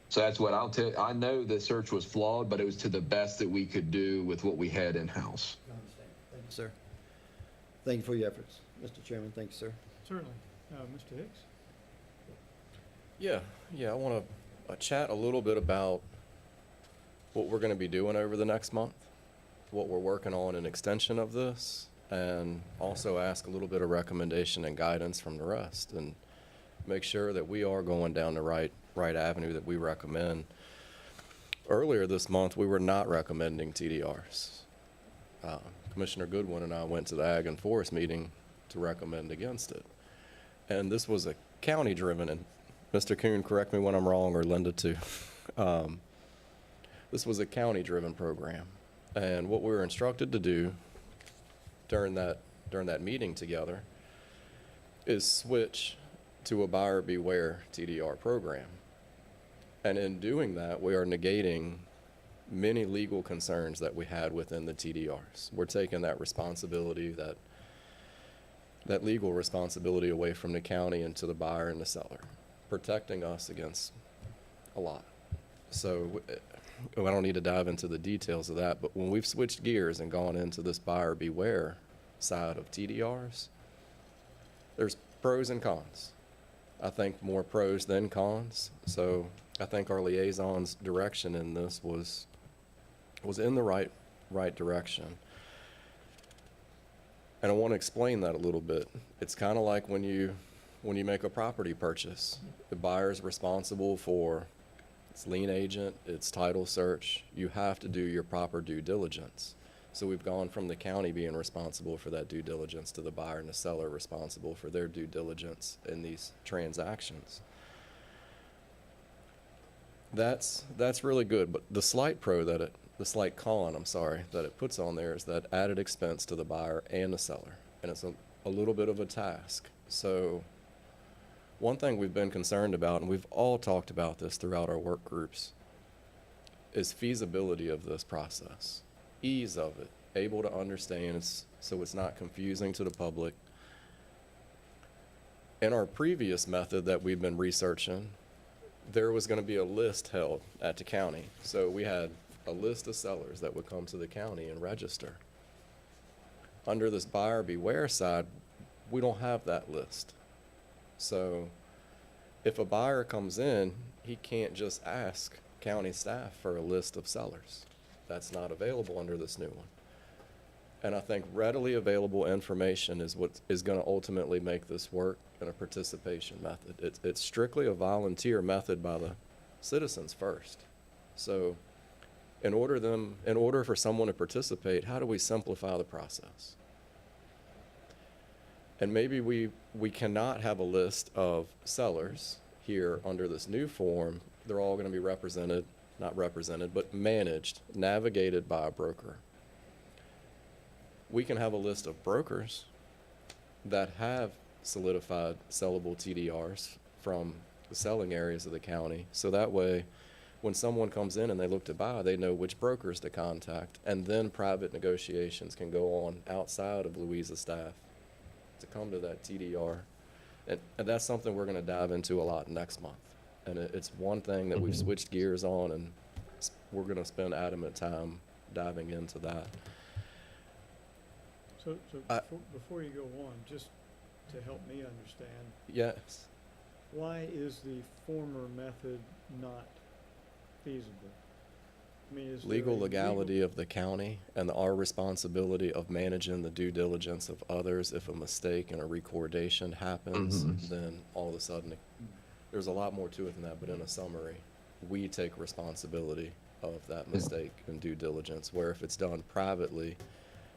So that's what I'll tell you. I know the search was flawed, but it was to the best that we could do with what we had in-house. I understand. Thank you, sir. Thank you for your efforts, Mr. Chairman. Thank you, sir. Certainly. Mr. Hicks? Yeah, I want to chat a little bit about what we're going to be doing over the next month, what we're working on in extension of this, and also ask a little bit of recommendation and guidance from the rest, and make sure that we are going down the right avenue that we recommend. Earlier this month, we were not recommending TDRs. Commissioner Goodwin and I went to the Ag and Forest meeting to recommend against it. And this was a county-driven, and Mr. Kuhn, correct me when I'm wrong, or Linda too. This was a county-driven program. And what we were instructed to do during that meeting together is switch to a buyer beware TDR program. And in doing that, we are negating many legal concerns that we had within the TDRs. We're taking that responsibility, that legal responsibility away from the county and to the buyer and the seller, protecting us against a lot. So I don't need to dive into the details of that, but when we've switched gears and gone into this buyer beware side of TDRs, there's pros and cons. I think more pros than cons. So I think our liaison's direction in this was in the right direction. And I want to explain that a little bit. It's kind of like when you make a property purchase, the buyer is responsible for its lien agent, its title search. You have to do your proper due diligence. So we've gone from the county being responsible for that due diligence to the buyer and the seller responsible for their due diligence in these transactions. That's really good, but the slight con, that it puts on there is that added expense to the buyer and the seller, and it's a little bit of a task. So one thing we've been concerned about, and we've all talked about this throughout our work groups, is feasibility of this process, ease of it, able to understand so it's not confusing to the public. In our previous method that we've been researching, there was going to be a list held at the county. So we had a list of sellers that would come to the county and register. Under this buyer beware side, we don't have that list. So if a buyer comes in, he can't just ask county staff for a list of sellers. That's not available under this new one. And I think readily available information is what is going to ultimately make this work in a participation method. It's strictly a volunteer method by the citizens first. So in order for someone to participate, how do we simplify the process? And maybe we cannot have a list of sellers here under this new form. They're all going to be not represented, but managed, navigated by a broker. We can have a list of brokers that have solidified sellable TDRs from the selling areas of the county. So that way, when someone comes in and they look to buy, they know which brokers to contact, and then private negotiations can go on outside of Louisa's staff to come to that TDR. And that's something we're going to dive into a lot next month. And it's one thing that we've switched gears on, and we're going to spend adamant time diving into that. So before you go on, just to help me understand, Yes. why is the former method not feasible? I mean, is there Legal a legality of the county and our responsibility of managing the due diligence of others. If a mistake and a recordation happens, then all of a sudden, there's a lot more to it than that, but in a summary, we take responsibility of that mistake and due diligence, where if it's done privately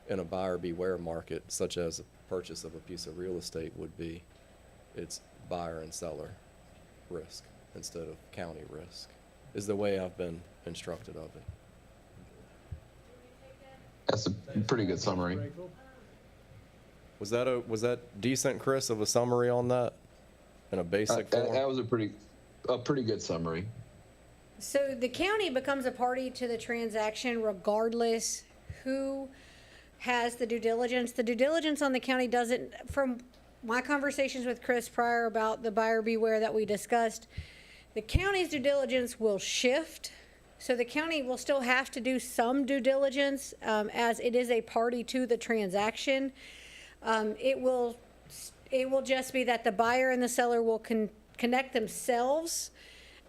in a buyer beware market, such as a purchase of a piece of real estate would be, it's buyer and seller risk instead of county risk, is the way I've been instructed of it. That's a pretty good summary. Rachel? Was that decent, Chris, of a summary on that in a basic form? That was a pretty good summary. So the county becomes a party to the transaction regardless who has the due diligence. The due diligence on the county doesn't, from my conversations with Chris prior about the buyer beware that we discussed, the county's due diligence will shift. So the county will still have to do some due diligence as it is a party to the transaction. It will just be that the buyer and the seller will connect themselves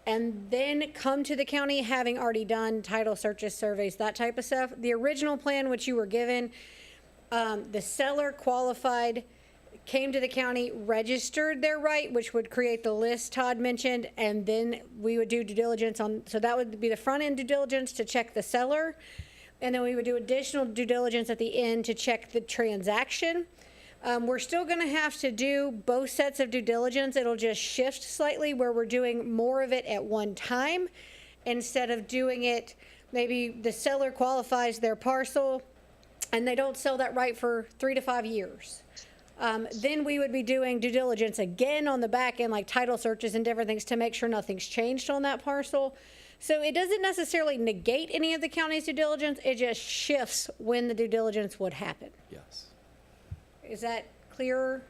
and then come to the county having already done title searches, surveys, that type of stuff. The original plan which you were given, the seller qualified, came to the county, registered their right, which would create the list Todd mentioned, and then we would do due diligence on, so that would be the front end due diligence to check the seller, and then we would do additional due diligence at the end to check the transaction. We're still going to have to do both sets of due diligence. It'll just shift slightly where we're doing more of it at one time instead of doing it, maybe the seller qualifies their parcel and they don't sell that right for 3 to 5 years. Then we would be doing due diligence again on the back end, like title searches and different things to make sure nothing's changed on that parcel. So it doesn't necessarily negate any of the county's due diligence. It just shifts when the due diligence would happen. Yes. Is that clearer?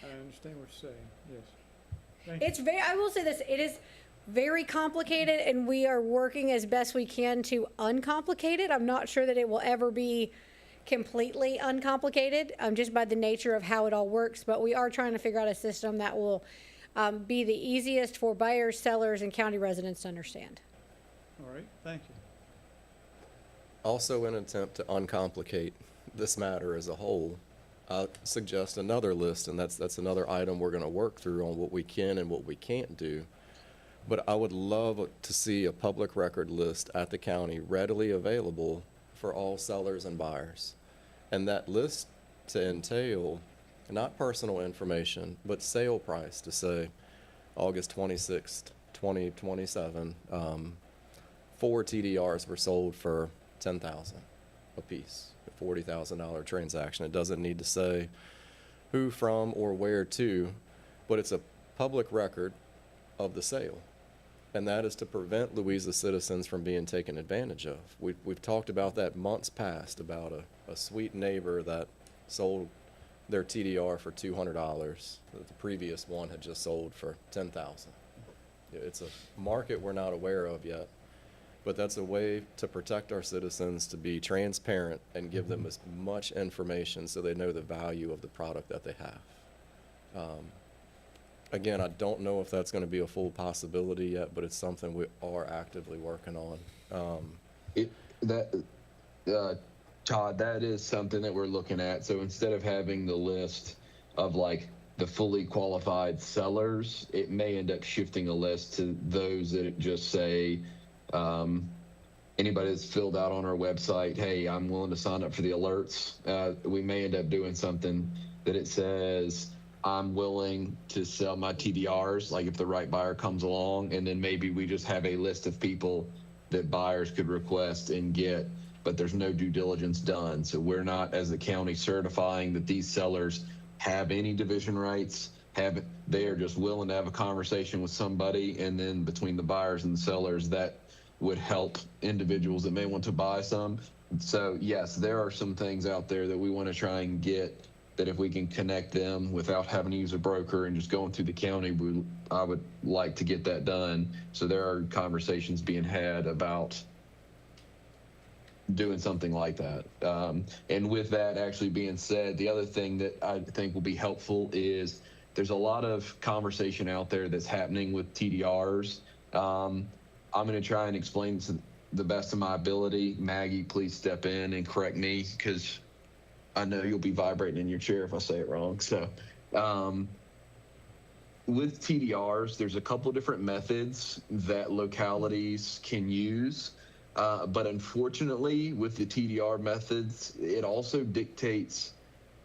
I understand what you're saying, yes. Thank you. It's very, I will say this, it is very complicated and we are working as best we can to uncomplicate it. I'm not sure that it will ever be completely uncomplicated, just by the nature of how it all works, but we are trying to figure out a system that will be the easiest for buyers, sellers, and county residents to understand. All right, thank you. Also, in an attempt to uncomplicate this matter as a whole, I suggest another list, and that's another item we're going to work through on what we can and what we can't do. But I would love to see a public record list at the county readily available for all sellers and buyers. And that list to entail not personal information, but sale price to say August 26th, 2027, 4 TDRs were sold for $10,000 a piece, a $40,000 transaction. It doesn't need to say who from or where to, but it's a public record of the sale. And that is to prevent Louisa citizens from being taken advantage of. We've talked about that months past, about a sweet neighbor that sold their TDR for $200 that the previous one had just sold for $10,000. It's a market we're not aware of yet, but that's a way to protect our citizens, to be transparent and give them as much information so they know the value of the product that they have. Again, I don't know if that's going to be a full possibility yet, but it's something we are actively working on. Todd, that is something that we're looking at. So instead of having the list of like the fully qualified sellers, it may end up shifting a list to those that just say, anybody that's filled out on our website, hey, I'm willing to sign up for the alerts. We may end up doing something that it says, I'm willing to sell my TDRs, like if the right buyer comes along, and then maybe we just have a list of people that buyers could request and get, but there's no due diligence done. So we're not, as the county, certifying that these sellers have any division rights. They are just willing to have a conversation with somebody, and then between the buyers and the sellers, that would help individuals that may want to buy some. So yes, there are some things out there that we want to try and get, that if we can connect them without having to use a broker and just going through the county, I would like to get that done. So there are conversations being had about doing something like that. And with that actually being said, the other thing that I think will be helpful is there's a lot of conversation out there that's happening with TDRs. I'm going to try and explain to the best of my ability. Maggie, please step in and correct me, because I know you'll be vibrating in your chair if I say it wrong. So with TDRs, there's a couple different methods that localities can use. But unfortunately, with the TDR methods, it also dictates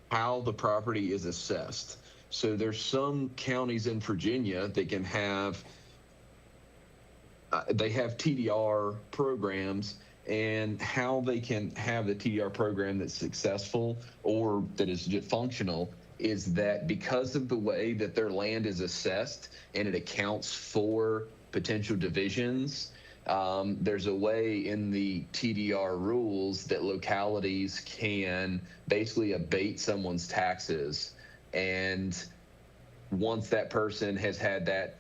how the property is assessed. So there's some counties in Virginia that can have, they have TDR programs, and how they can have the TDR program that's successful or that is just functional is that because of the way that their land is assessed and it accounts for potential divisions, there's a way in the TDR rules that localities can basically abate someone's taxes. And once that person has had that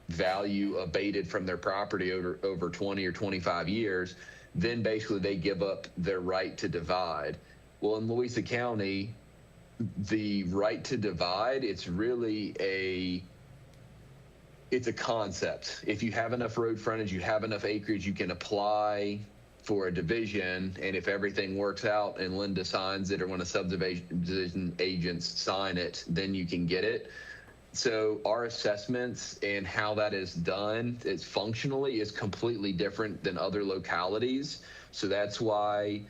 value abated from their property over 20 or 25 years, then basically they give up their right to divide. Well, in Louisa County, the right to divide, it's really it's a concept. If you have enough road frontage, you have enough acreage, you can apply for a division, and if everything works out and Linda signs it or one of subdivision agents sign it, then you can get it. So our assessments and how that is done is functionally is completely different than other localities. So that's why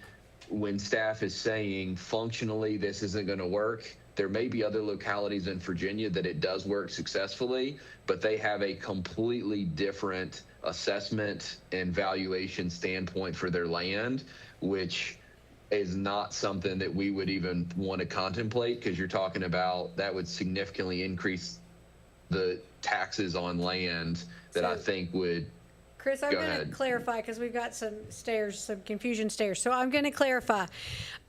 when staff is saying functionally this isn't going to work, there may be other localities in Virginia that it does work successfully, but they have a completely different assessment and valuation standpoint for their land, which is not something that we would even want to contemplate, because you're talking about that would significantly increase the taxes on land that I think would. Chris, I'm going to clarify, because we've got some confusion stairs. So I'm going to clarify.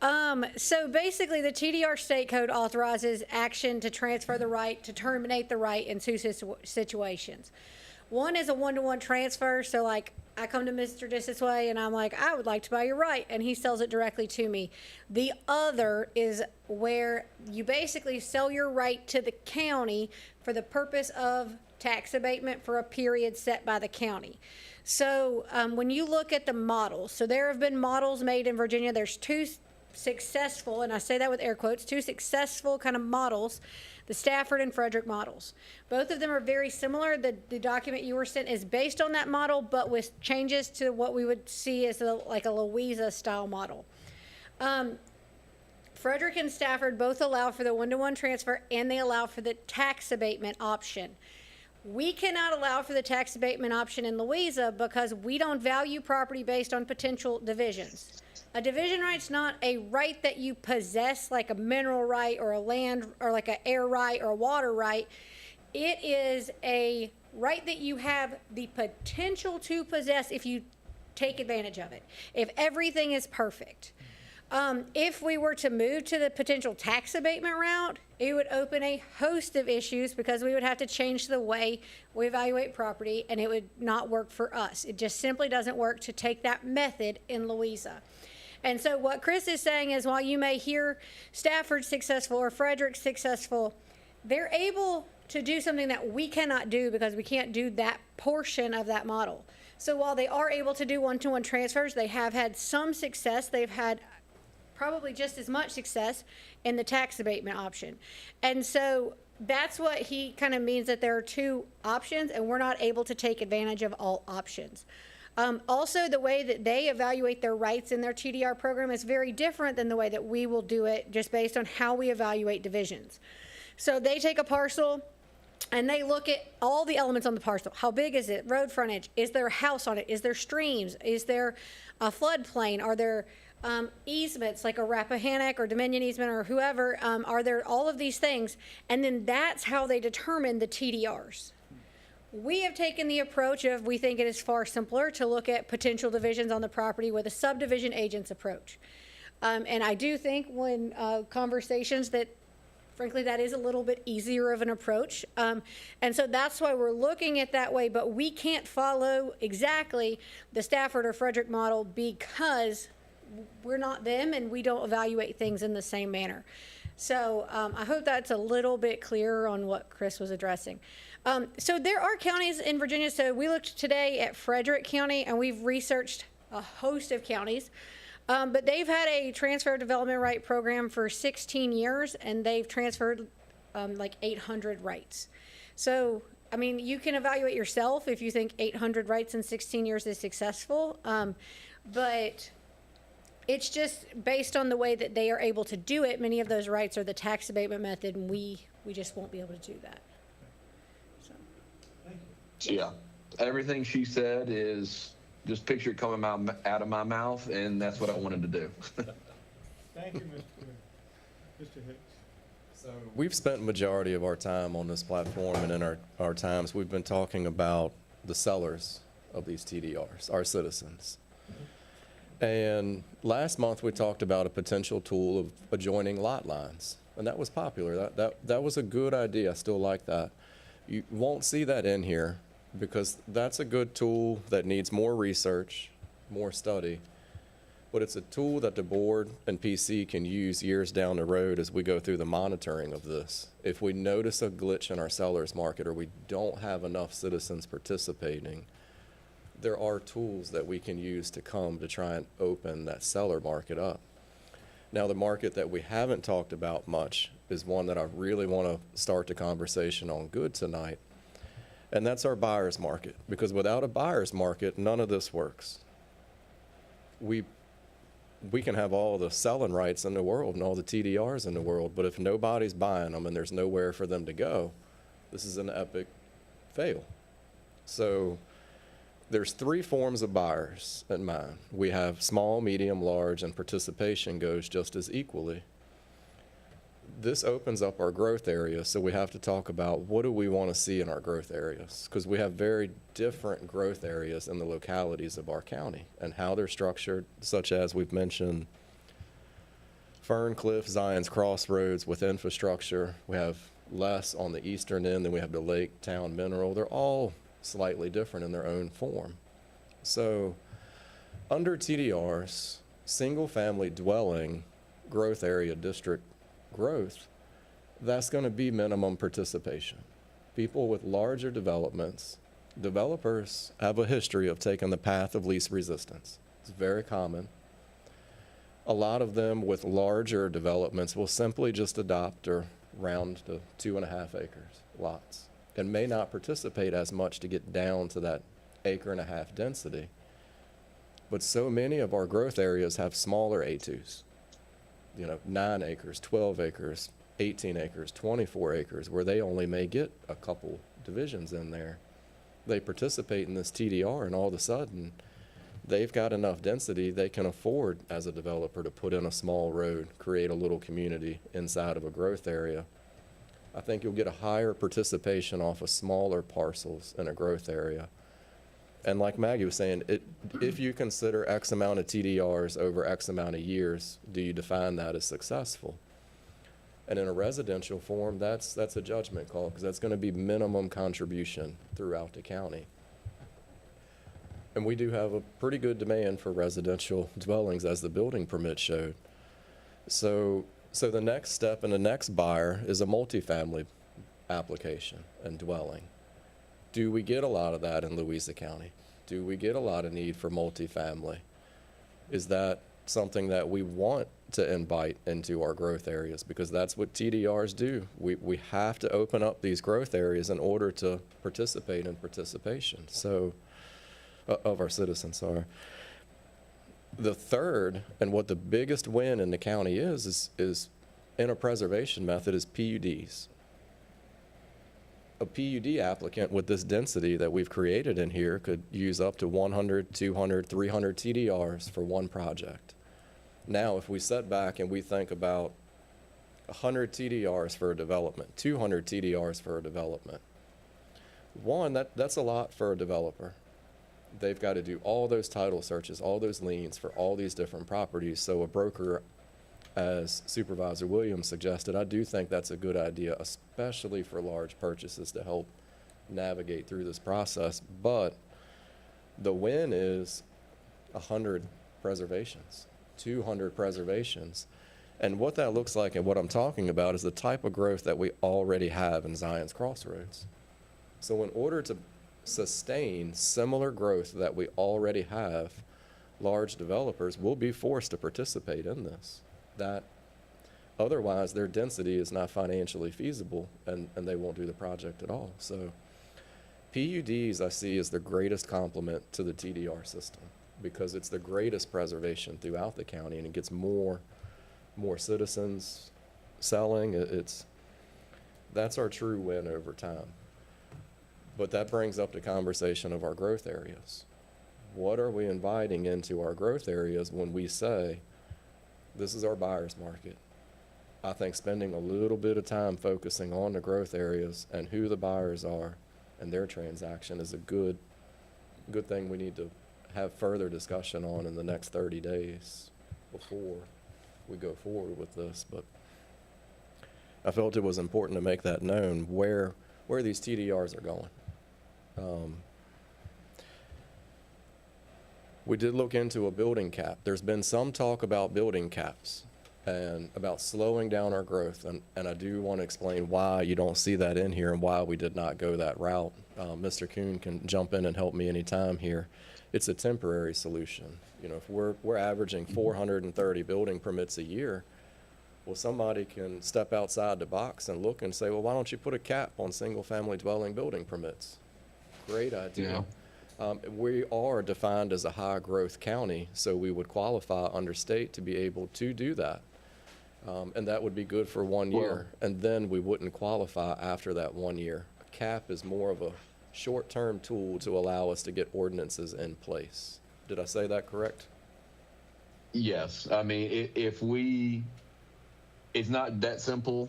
So basically, the TDR state code authorizes action to transfer the right, to terminate the right in two situations. One is a one-to-one transfer. So like I come to Mr. Disisway and I'm like, I would like to buy your right, and he sells it directly to me. The other is where you basically sell your right to the county for the purpose of tax abatement for a period set by the county. So when you look at the models, so there have been models made in Virginia. There's two successful, and I say that with air quotes, two successful kind of models, the Stafford and Frederick models. Both of them are very similar. The document you were sent is based on that model, but with changes to what we would see as like a Louisa style model. Frederick and Stafford both allow for the one-to-one transfer, and they allow for the tax abatement option. We cannot allow for the tax abatement option in Louisa because we don't value property based on potential divisions. A division right's not a right that you possess, like a mineral right or a land or like an air right or a water right. It is a right that you have the potential to possess if you take advantage of it, if everything is perfect. If we were to move to the potential tax abatement route, it would open a host of issues because we would have to change the way we evaluate property, and it would not work for us. It just simply doesn't work to take that method in Louisa. And so what Chris is saying is, while you may hear Stafford successful or Frederick successful, they're able to do something that we cannot do because we can't do that portion of that model. So while they are able to do one-to-one transfers, they have had some success. They've had probably just as much success in the tax abatement option. And so that's what he kind of means, that there are two options and we're not able to take advantage of all options. Also, the way that they evaluate their rights in their TDR program is very different than the way that we will do it, just based on how we evaluate divisions. So they take a parcel and they look at all the elements on the parcel. How big is it? Road frontage? Is there a house on it? Is there streams? Is there a floodplain? Are there easements like a Rappahannock or Dominion easement or whoever? Are there all of these things? And then that's how they determine the TDRs. We have taken the approach of, we think it is far simpler to look at potential divisions on the property with a subdivision agent's approach. And I do think when conversations that, frankly, that is a little bit easier of an approach. And so that's why we're looking at that way, but we can't follow exactly the Stafford or Frederick model because we're not them and we don't evaluate things in the same manner. So I hope that's a little bit clearer on what Chris was addressing. So there are counties in Virginia. So we looked today at Frederick County and we've researched a host of counties. But they've had a transfer of development right program for 16 years and they've transferred like 800 rights. So, I mean, you can evaluate yourself if you think 800 rights in 16 years is successful. But it's just based on the way that they are able to do it. Many of those rights are the tax abatement method, and we just won't be able to do that. So. Yeah, everything she said is just picture it coming out of my mouth, and that's what I wanted to do. Thank you, Mr. Hicks. So we've spent majority of our time on this platform, and in our times, we've been talking about the sellers of these TDRs, our citizens. And last month, we talked about a potential tool of adjoining lot lines, and that was popular. That was a good idea. I still like that. You won't see that in here because that's a good tool that needs more research, more study, but it's a tool that the board and PC can use years down the road as we go through the monitoring of this. If we notice a glitch in our sellers market or we don't have enough citizens participating, there are tools that we can use to come to try and open that seller market up. Now, the market that we haven't talked about much is one that I really want to start the conversation on good tonight, and that's our buyer's market, because without a buyer's market, none of this works. We can have all the selling rights in the world and all the TDRs in the world, but if nobody's buying them and there's nowhere for them to go, this is an epic fail. So there's three forms of buyers in mind. We have small, medium, large, and participation goes just as equally. This opens up our growth area, so we have to talk about what do we want to see in our growth areas, because we have very different growth areas in the localities of our county and how they're structured, such as we've mentioned Ferncliff, Zion's Crossroads with infrastructure. We have less on the eastern end, then we have the Lake Town Mineral. They're all slightly different in their own form. So under TDRs, single family dwelling growth area district growth, that's going to be minimum participation. People with larger developments, developers have a history of taking the path of least resistance. It's very common. A lot of them with larger developments will simply just adopt or round to 2.5 acres lots and may not participate as much to get down to that 1.5 acre density. But so many of our growth areas have smaller A2s, 9 acres, 12 acres, 18 acres, 24 acres, where they only may get a couple divisions in there. They participate in this TDR, and all of a sudden, they've got enough density they can afford as a developer to put in a small road, create a little community inside of a growth area. I think you'll get a higher participation off of smaller parcels in a growth area. And like Maggie was saying, if you consider X amount of TDRs over X amount of years, do you define that as successful? And in a residential form, that's a judgment call, because that's going to be minimum contribution throughout the county. And we do have a pretty good demand for residential dwellings, as the building permit showed. So the next step and the next buyer is a multifamily application and dwelling. Do we get a lot of that in Louisa County? Do we get a lot of need for multifamily? Is that something that we want to invite into our growth areas? Because that's what TDRs do. We have to open up these growth areas in order to participate in participation. So, of our citizens, sorry. The third, and what the biggest win in the county is in a preservation method, is PUDs. A PUD applicant with this density that we've created in here could use up to 100, 200, 300 TDRs for one project. Now, if we set back and we think about 100 TDRs for a development, 200 TDRs for a development, one, that's a lot for a developer. They've got to do all those title searches, all those liens for all these different properties. So a broker, as Supervisor Williams suggested, I do think that's a good idea, especially for large purchases to help navigate through this process. But the win is 100 preservations, 200 preservations. And what that looks like and what I'm talking about is the type of growth that we already have in Zion's Crossroads. So in order to sustain similar growth that we already have, large developers will be forced to participate in this. That otherwise their density is not financially feasible and they won't do the project at all. So PUDs I see as the greatest complement to the TDR system because it's the greatest preservation throughout the county and it gets more citizens selling. That's our true win over time. But that brings up the conversation of our growth areas. What are we inviting into our growth areas when we say, this is our buyer's market? I think spending a little bit of time focusing on the growth areas and who the buyers are and their transaction is a good thing we need to have further discussion on in the next 30 days before we go forward with this. But I felt it was important to make that known where these TDRs are going. We did look into a building cap. There's been some talk about building caps and about slowing down our growth. And I do want to explain why you don't see that in here and why we did not go that route. Mr. Kuhn can jump in and help me anytime here. It's a temporary solution. You know, if we're averaging 430 building permits a year, well, somebody can step outside the box and look and say, well, why don't you put a cap on single-family dwelling building permits? Great idea. Yeah. We are defined as a high-growth county, so we would qualify under state to be able to do that. And that would be good for 1 year, and then we wouldn't qualify after that 1 year. A cap is more of a short-term tool to allow us to get ordinances in place. Did I say that correct? Yes. I mean, it's not that simple.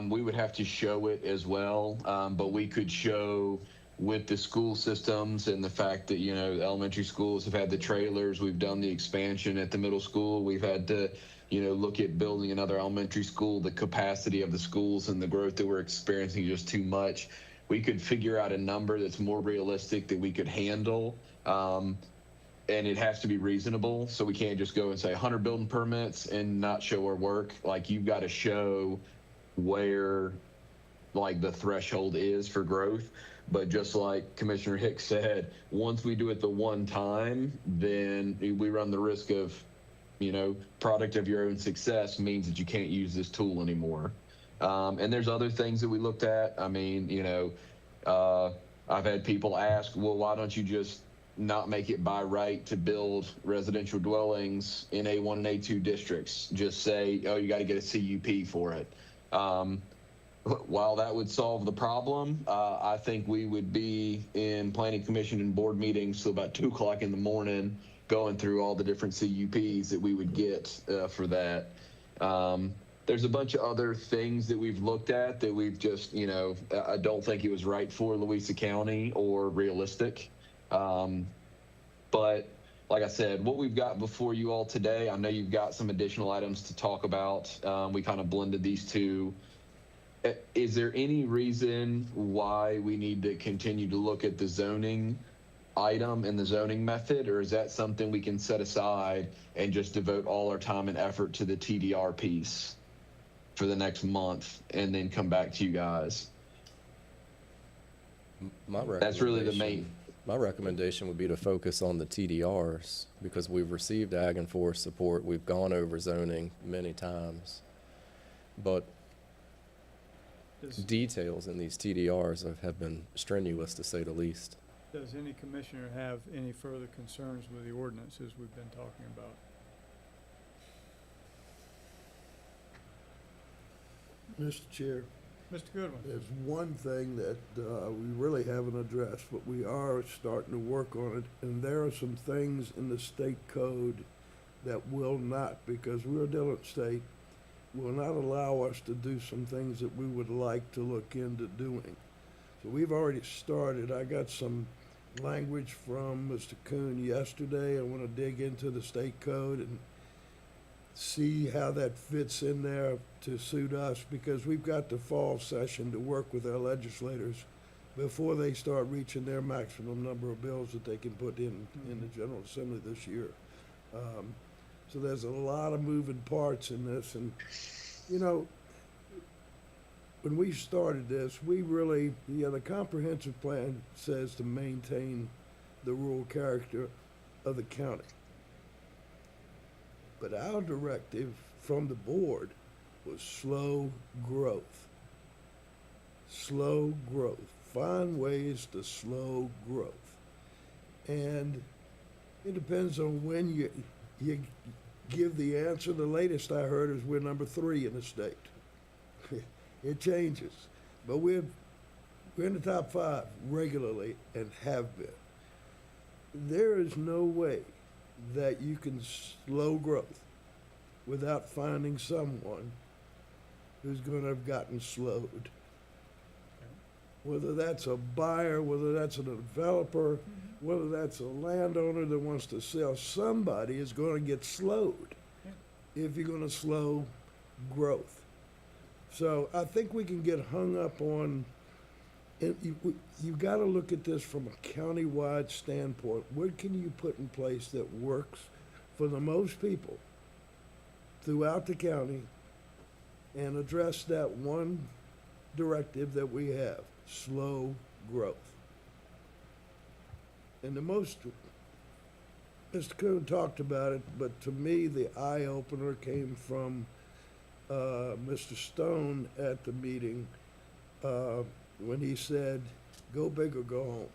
We would have to show it as well, but we could show with the school systems and the fact that, you know, elementary schools have had the trailers, we've done the expansion at the middle school, we've had to, you know, look at building another elementary school, the capacity of the schools and the growth that we're experiencing is just too much. We could figure out a number that's more realistic that we could handle, and it has to be reasonable. So we can't just go and say 100 building permits and not show our work. Like, you've got to show where, like, the threshold is for growth. But just like Commissioner Hicks said, once we do it the one time, then we run the risk of, you know, product of your own success means that you can't use this tool anymore. And there's other things that we looked at. I mean, you know, I've had people ask, well, why don't you just not make it by right to build residential dwellings in A1 and A2 districts? Just say, oh, you got to get a CUP for it. While that would solve the problem, I think we would be in planning commission and board meetings till about 2 o'clock in the morning, going through all the different CUPs that we would get for that. There's a bunch of other things that we've looked at that we've just, you know, I don't think it was right for Louisa County or realistic. But like I said, what we've got before you all today, I know you've got some additional items to talk about. We kind of blended these two. Is there any reason why we need to continue to look at the zoning item and the zoning method, or is that something we can set aside and just devote all our time and effort to the TDR piece for the next month and then come back to you guys? My That's really the main. My recommendation would be to focus on the TDRs, because we've received ag and forest support, we've gone over zoning many times. But Does, details in these TDRs have been strenuous, to say the least. does any commissioner have any further concerns with the ordinances we've been talking about? Mr. Chair, Mr. Goodwin? there's one thing that we really haven't addressed, but we are starting to work on it. And there are some things in the state code that will not, because we're a Dillon state, will not allow us to do some things that we would like to look into doing. So we've already started. I got some language from Mr. Kuhn yesterday. I want to dig into the state code and see how that fits in there to suit us, because we've got the fall session to work with our legislators before they start reaching their maximum number of bills that they can put in the General Assembly this year. So there's a lot of moving parts in this, and, you know, when we started this, we really, the comprehensive plan says to maintain the rural character of the county. But our directive from the board was slow growth. Slow growth. Find ways to slow growth. And it depends on when you give the answer. The latest I heard is we're number 3 in the state. It changes. But we're in the top 5 regularly and have been. There is no way that you can slow growth without finding someone who's going to have gotten slowed. Whether that's a buyer, whether that's a developer, whether that's a landowner that wants to sell, somebody is going to get slowed if you're going to slow growth. So I think we can get hung up on, and you've got to look at this from a county-wide standpoint. What can you put in place that works for the most people throughout the county and address that one directive that we have, slow growth? And the most, Mr. Kuhn talked about it, but to me, the eye-opener came from Mr. Stone at the meeting when he said, go big or go home.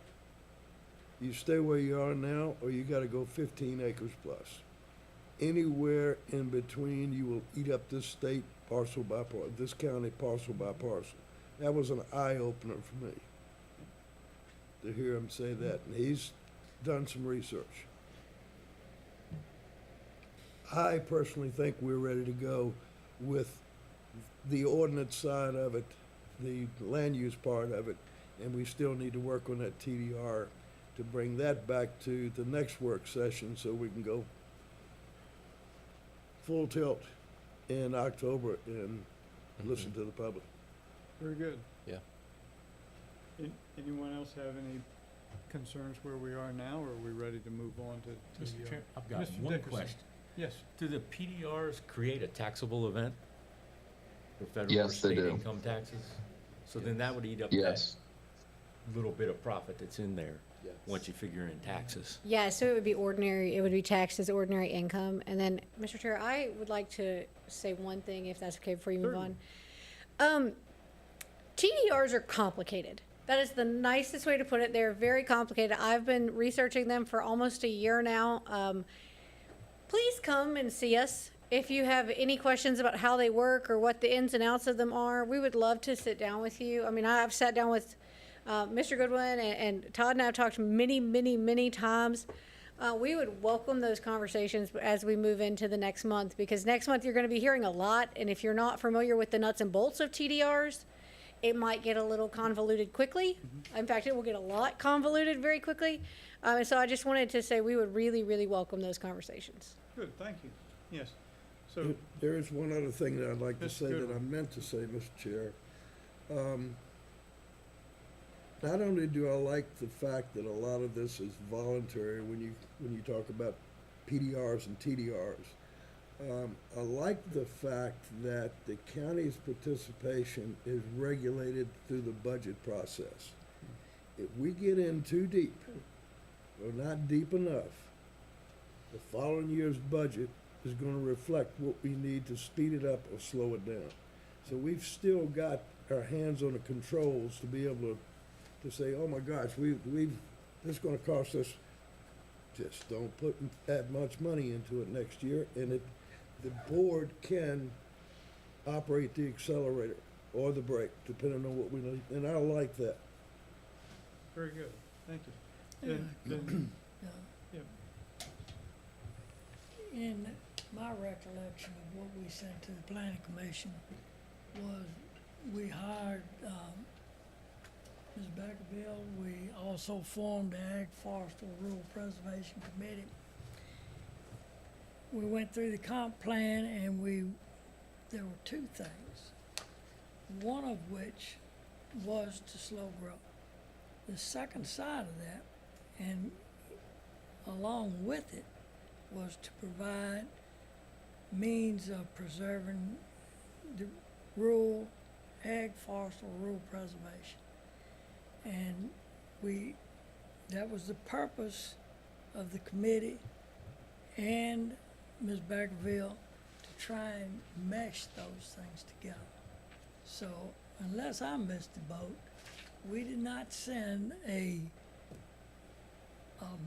You stay where you are now, or you got to go 15 acres plus. Anywhere in between, you will eat up this state parcel by parcel, this county parcel by parcel. That was an eye-opener for me, to hear him say that, and he's done some research. I personally think we're ready to go with the ordinance side of it, the land use part of it, and we still need to work on that TDR to bring that back to the next work session so we can go full tilt in October and listen to the public. Very good. Yeah. Anyone else have any concerns where we are now, or are we ready to move on to Mr. the, Chair, I've got Mr. one Dickerson. question. Yes. Do the PDRs create a taxable event for federal or Yes, they state do. income taxes? So then that would eat up that Yes. little bit of profit that's in there, Yes. once you figure in taxes. Yeah, so it would be ordinary, it would be taxed as ordinary income. And then, Mr. Chair, I would like to say one thing, if that's okay, before you move on. TDRs are complicated. That is the nicest way to put it. They're very complicated. I've been researching them for almost a year now. Please come and see us. If you have any questions about how they work or what the ins and outs of them are, we would love to sit down with you. I mean, I've sat down with Mr. Goodwin and Todd and I have talked many, many, many times. We would welcome those conversations as we move into the next month, because next month you're going to be hearing a lot. And if you're not familiar with the nuts and bolts of TDRs, it might get a little convoluted quickly. In fact, it will get a lot convoluted very quickly. And so I just wanted to say we would really, really welcome those conversations. Good, thank you. Yes. So, There is one other thing that I'd like to Mr. say that I Goodwin. meant to say, Mr. Chair. Not only do I like the fact that a lot of this is voluntary when you talk about PDRs and TDRs, I like the fact that the county's participation is regulated through the budget process. if we get in too deep, or not deep enough, the following year's budget is gonna reflect what we need to speed it up or slow it down. So we've still got our hands on the controls to be able to say, oh my gosh, this is gonna cost us, just don't put that much money into it next year, and the board can operate the accelerator or the brake, depending on what we need, and I like that. Very good, thank you. Yeah. Then- Yeah. yeah. In my recollection of what we sent to the planning commission was we hired, Ms. Beckerville. We also formed the Ag Forest Rural Preservation Committee. We went through the comp plan and there were two things. One of which was to slow growth. The second side of that, and along with it, was to provide means of preserving the rural ag, forest, or rural preservation. And that was the purpose of the committee and Ms. Beckerville to try and mesh those things together. So unless I missed the boat, we did not send a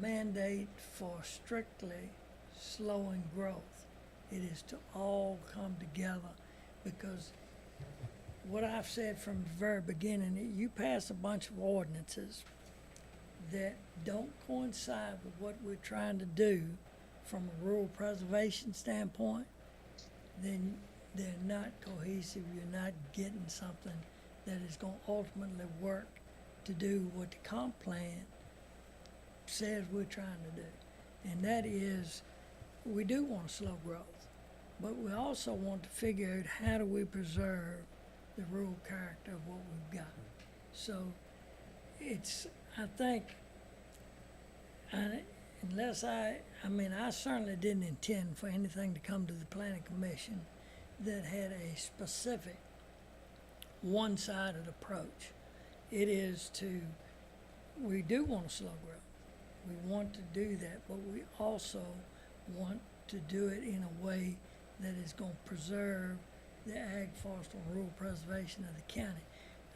mandate for strictly slowing growth. It is to all come together, because what I've said from the very beginning, you pass a bunch of ordinances that don't coincide with what we're trying to do from a rural preservation standpoint, then they're not cohesive. You're not getting something that is going to ultimately work to do what the comp plan says we're trying to do. And that is, we do want to slow growth, but we also want to figure out how do we preserve the rural character of what we've got. So I think, unless I certainly didn't intend for anything to come to the planning commission that had a specific one-sided approach. It is we do want to slow growth. We want to do that, but we also want to do it in a way that is going to preserve the ag, forest, and rural preservation of the county.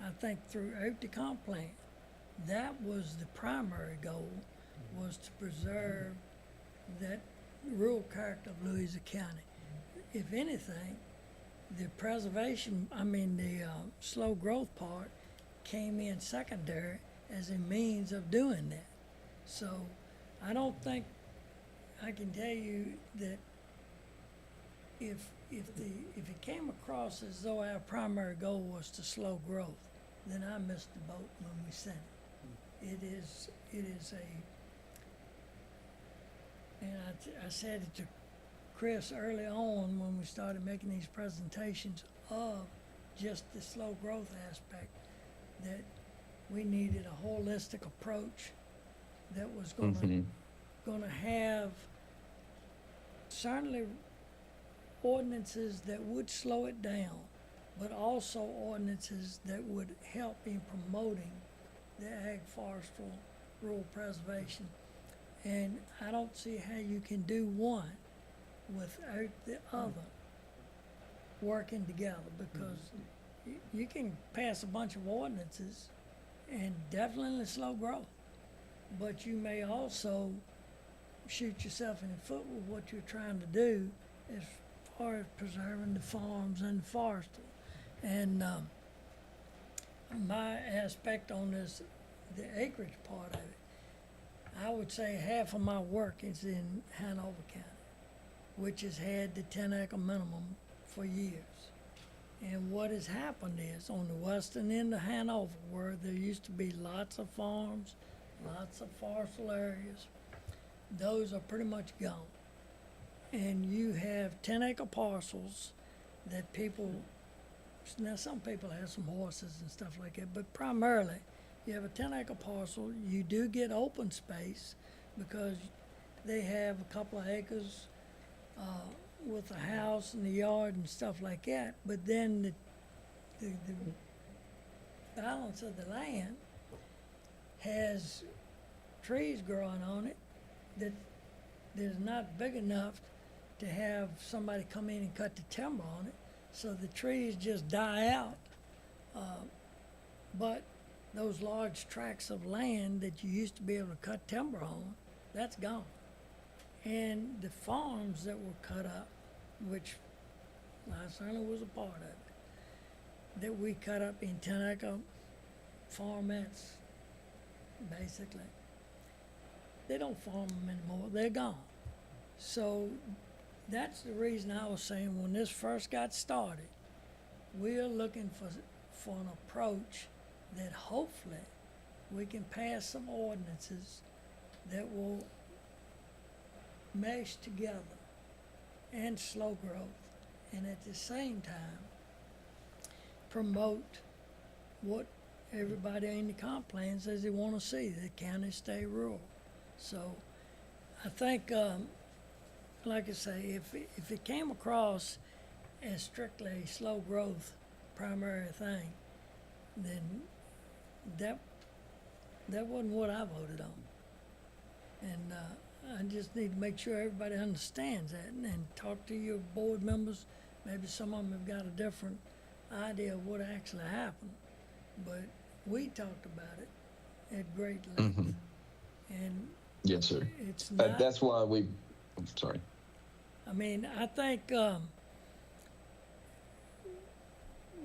I think throughout the comp plan, that was the primary goal, was to preserve that rural character of Louisa County. If anything, the slow growth part came in secondary as a means of doing that. So I don't think I can tell you that if it came across as though our primary goal was to slow growth, then I missed the boat when we sent it. It is and I said it to Chris early on when we started making these presentations of just the slow growth aspect, that we needed a holistic approach that was gonna have certainly ordinances that would slow it down, but also ordinances that would help in promoting the ag, forestry, rural preservation. And I don't see how you can do one without the other working together, because you can pass a bunch of ordinances and definitely slow growth, but you may also shoot yourself in the foot with what you're trying to do as far as preserving the farms and the forestry. And my aspect on this, the acreage part of it, I would say half of my work is in Hanover County, which has had the 10-acre minimum for years. And what has happened is, on the western end of Hanover, where there used to be lots of farms, lots of forestal areas, those are pretty much gone. And you have 10-acre parcels that now some people have some horses and stuff like that, but primarily, you have a 10-acre parcel, you do get open space because they have a couple of acres with a house and a yard and stuff like that, but then the balance of the land has trees growing on it that is not big enough to have somebody come in and cut the timber on it, so the trees just die out. But those large tracts of land that you used to be able to cut timber on, that's gone. And the farms that were cut up, which I certainly was a part of it, that we cut up in Teneca farmettes, basically. They don't farm them anymore, they're gone. So that's the reason I was saying when this first got started, we're looking for an approach that hopefully we can pass some ordinances that will mesh together and slow growth, and at the same time promote what everybody in the comp plan says they want to see, the county stay rural. So I think, like I say, if it came across as strictly a slow growth primary thing, then that wasn't what I voted on. And I just need to make sure everybody understands that and talk to your board members. Maybe some of them have got a different idea of what actually happened. But we talked about it at great length. And Yes, sir. it's not, That's why I'm sorry. I mean, I think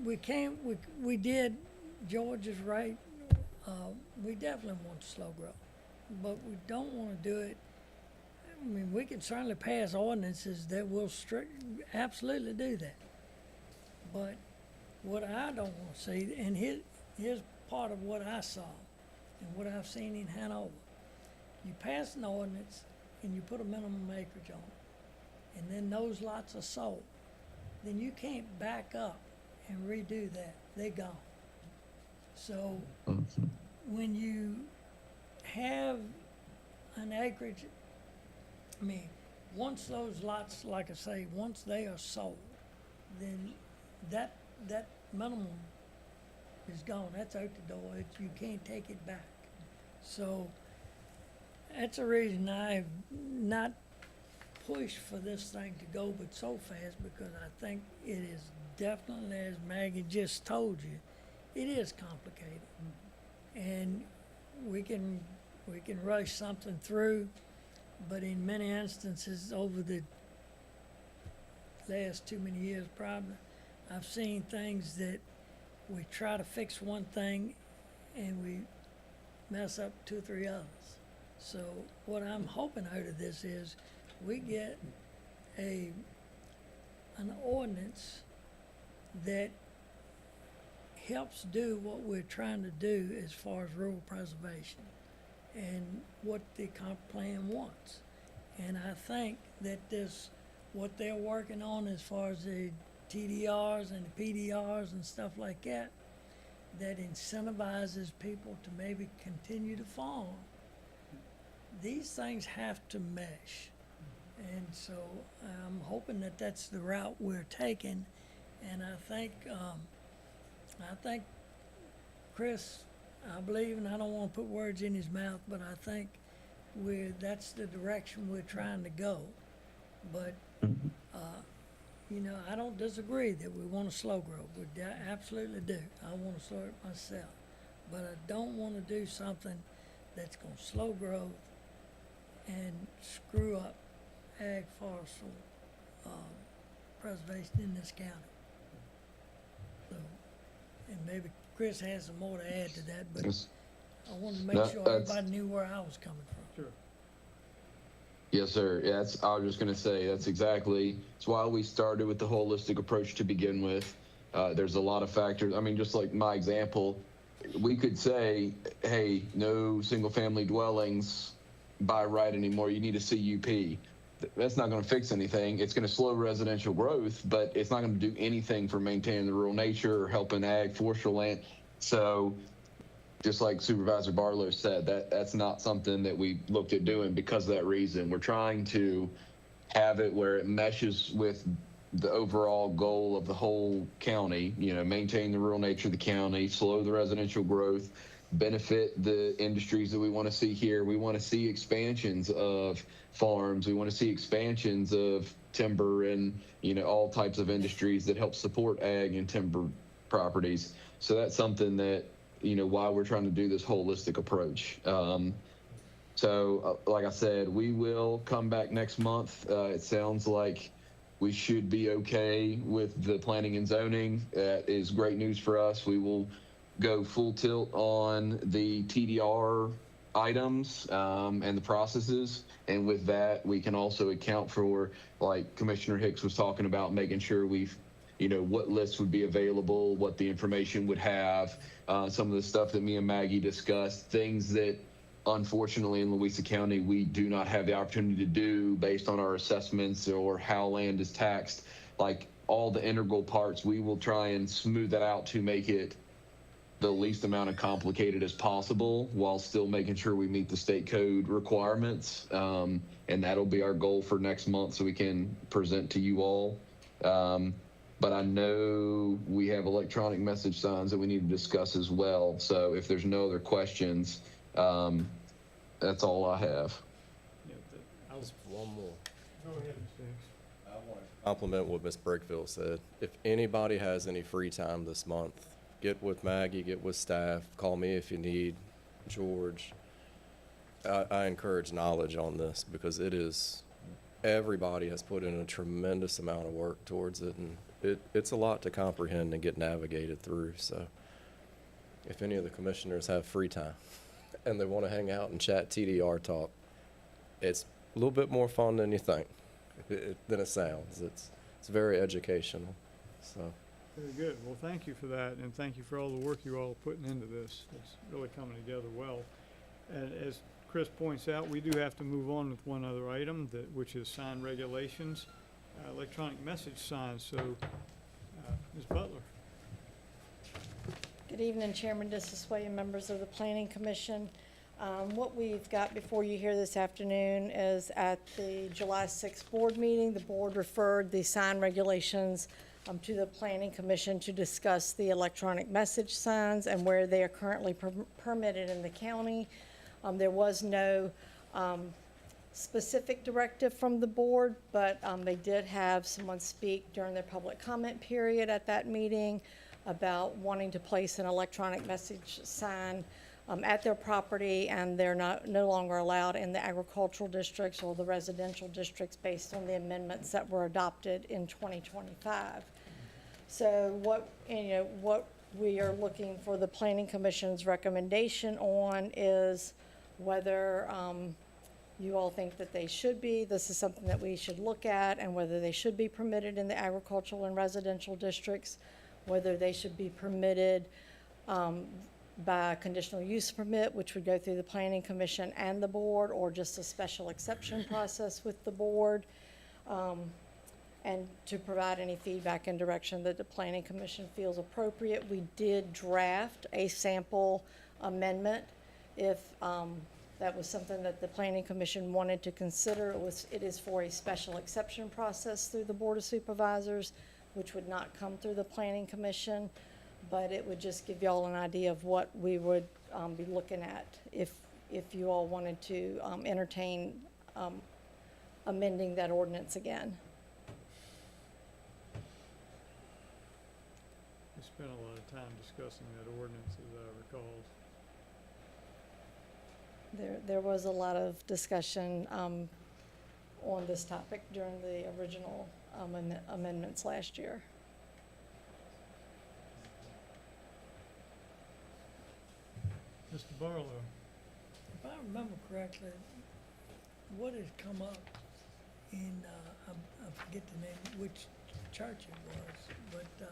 we did, George is right. We definitely want to slow growth, but we don't want to do it. I mean, we can certainly pass ordinances that will absolutely do that. But what I don't want to see, and here's part of what I saw and what I've seen in Hanover. You pass an ordinance and you put a minimum acreage on it, and then those lots are sold. Then you can't back up and redo that. They're gone. So when you have an acreage, I mean, once those lots, like I say, once they are sold, then that minimum is gone. That's out the door. You can't take it back. So that's a reason I've not pushed for this thing to go but so fast, because I think it is definitely, as Maggie just told you, it is complicated. And we can rush something through, but in many instances over the last too many years probably, I've seen things that we try to fix one thing and we mess up 2 or 3 others. So what I'm hoping out of this is we get an ordinance that helps do what we're trying to do as far as rural preservation and what the comp plan wants. And I think that what they're working on as far as the TDRs and the PDRs and stuff like that, that incentivizes people to maybe continue to farm. These things have to mesh. And so I'm hoping that that's the route we're taking. And I think Chris, I believe, and I don't want to put words in his mouth, but I think that's the direction we're trying to go. But, I don't disagree that we want to slow growth. We absolutely do. I want to slow it myself. But I don't want to do something that's going to slow growth and screw up ag forestal preservation in this county. So, and maybe Chris has some more to add to that, but Yes. I wanted to make sure everybody knew where I was coming from. Sure. Yes, sir. Yeah, I was just going to say it's why we started with the holistic approach to begin with. There's a lot of factors. I mean, just like my example, we could say, hey, no single family dwellings by right anymore. You need a CUP. That's not going to fix anything. It's going to slow residential growth, but it's not going to do anything for maintaining the rural nature or helping ag, forestry land. So just like Supervisor Barlow said, that's not something that we looked at doing because of that reason. We're trying to have it where it meshes with the overall goal of the whole county, maintain the rural nature of the county, slow the residential growth, benefit the industries that we want to see here. We want to see expansions of farms. We want to see expansions of timber and, all types of industries that help support ag and timber properties. So that's something that, why we're trying to do this holistic approach. So, like I said, we will come back next month. It sounds like we should be okay with the planning and zoning. That is great news for us. We will go full tilt on the TDR items and the processes. And with that, we can also account for, like Commissioner Hicks was talking about, making sure we've, what lists would be available, what the information would have, some of the stuff that me and Maggie discussed, things that unfortunately in Louisa County we do not have the opportunity to do based on our assessments or how land is taxed. Like all the integral parts, we will try and smooth that out to make it the least amount of complicated as possible while still making sure we meet the state code requirements. And that'll be our goal for next month so we can present to you all. But I know we have electronic message signs that we need to discuss as well. So if there's no other questions, that's all I have. Just one more. Go ahead, Mr. Hicks. I want to compliment what Ms. Brickfield said. If anybody has any free time this month, get with Maggie, get with staff, call me if you need, George. I encourage knowledge on this because everybody has put in a tremendous amount of work towards it, and it's a lot to comprehend and get navigated through. So if any of the commissioners have free time and they want to hang out and chat TDR talk, it's a little bit more fun than you think, than it sounds. It's very educational. So. Very good. Well, thank you for that, and thank you for all the work you all are putting into this. It's really coming together well. And as Chris points out, we do have to move on with one other item, which is sign regulations, electronic message signs. So, Ms. Butler. Good evening, Chairman Disasway and members of the Planning Commission. What we've got before you here this afternoon is at the July 6th board meeting, the board referred the sign regulations to the Planning Commission to discuss the electronic message signs and where they are currently permitted in the county. There was no specific directive from the board, but they did have someone speak during their public comment period at that meeting about wanting to place an electronic message sign at their property, and they're no longer allowed in the agricultural districts or the residential districts based on the amendments that were adopted in 2025. So what we are looking for the Planning Commission's recommendation on is whether you all think that they should be. This is something that we should look at, and whether they should be permitted in the agricultural and residential districts, whether they should be permitted by a conditional use permit, which would go through the Planning Commission and the board, or just a special exception process with the board, and to provide any feedback and direction that the Planning Commission feels appropriate. We did draft a sample amendment if that was something that the Planning Commission wanted to consider. It is for a special exception process through the Board of Supervisors, which would not come through the Planning Commission, but it would just give y'all an idea of what we would be looking at if you all wanted to entertain amending that ordinance again. We spent a lot of time discussing that ordinance, as I recall. There was a lot of discussion on this topic during the original amendments last year. Mr. Barlow. If I remember correctly, what has come up in, I forget the name, which church it was, but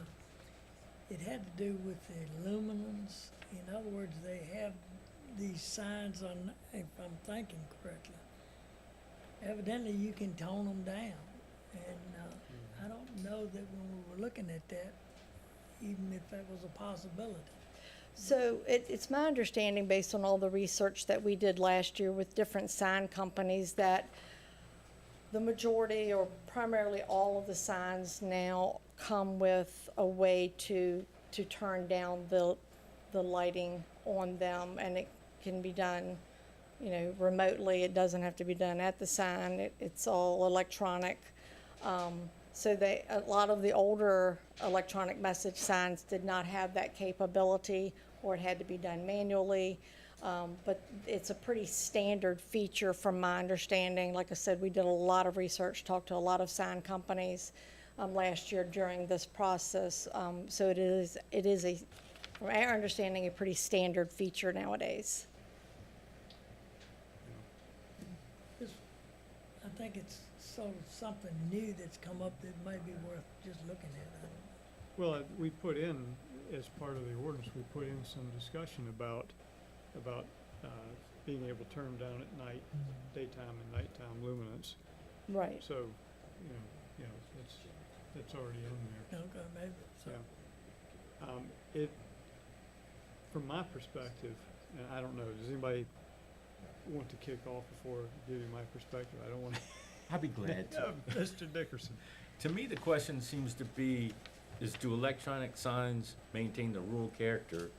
it had to do with the aluminums. In other words, they have these signs on, if I'm thinking correctly. Evidently, you can tone them down. And I don't know that when we were looking at that, even if that was a possibility. So it's my understanding, based on all the research that we did last year with different sign companies, that the majority or primarily all of the signs now come with a way to turn down the lighting on them, and it can be done, you know, remotely. It doesn't have to be done at the sign. It's all electronic. So a lot of the older electronic message signs did not have that capability, or it had to be done manually. But it's a pretty standard feature from my understanding. Like I said, we did a lot of research, talked to a lot of sign companies last year during this process. So it is from our understanding, a pretty standard feature nowadays. I think it's sort of something new that's come up that may be worth just looking at. I don't know. Well, we put in, as part of the ordinance, we put in some discussion about being able to turn down at night, daytime and nighttime luminance. Right. So, that's already in there. Okay, maybe, so. Yeah. From my perspective, and I don't know, does anybody want to kick off before I give you my perspective? I don't want to. I'd be glad to. Mr. Dickerson. To me, the question seems to be, is do electronic signs maintain the rural character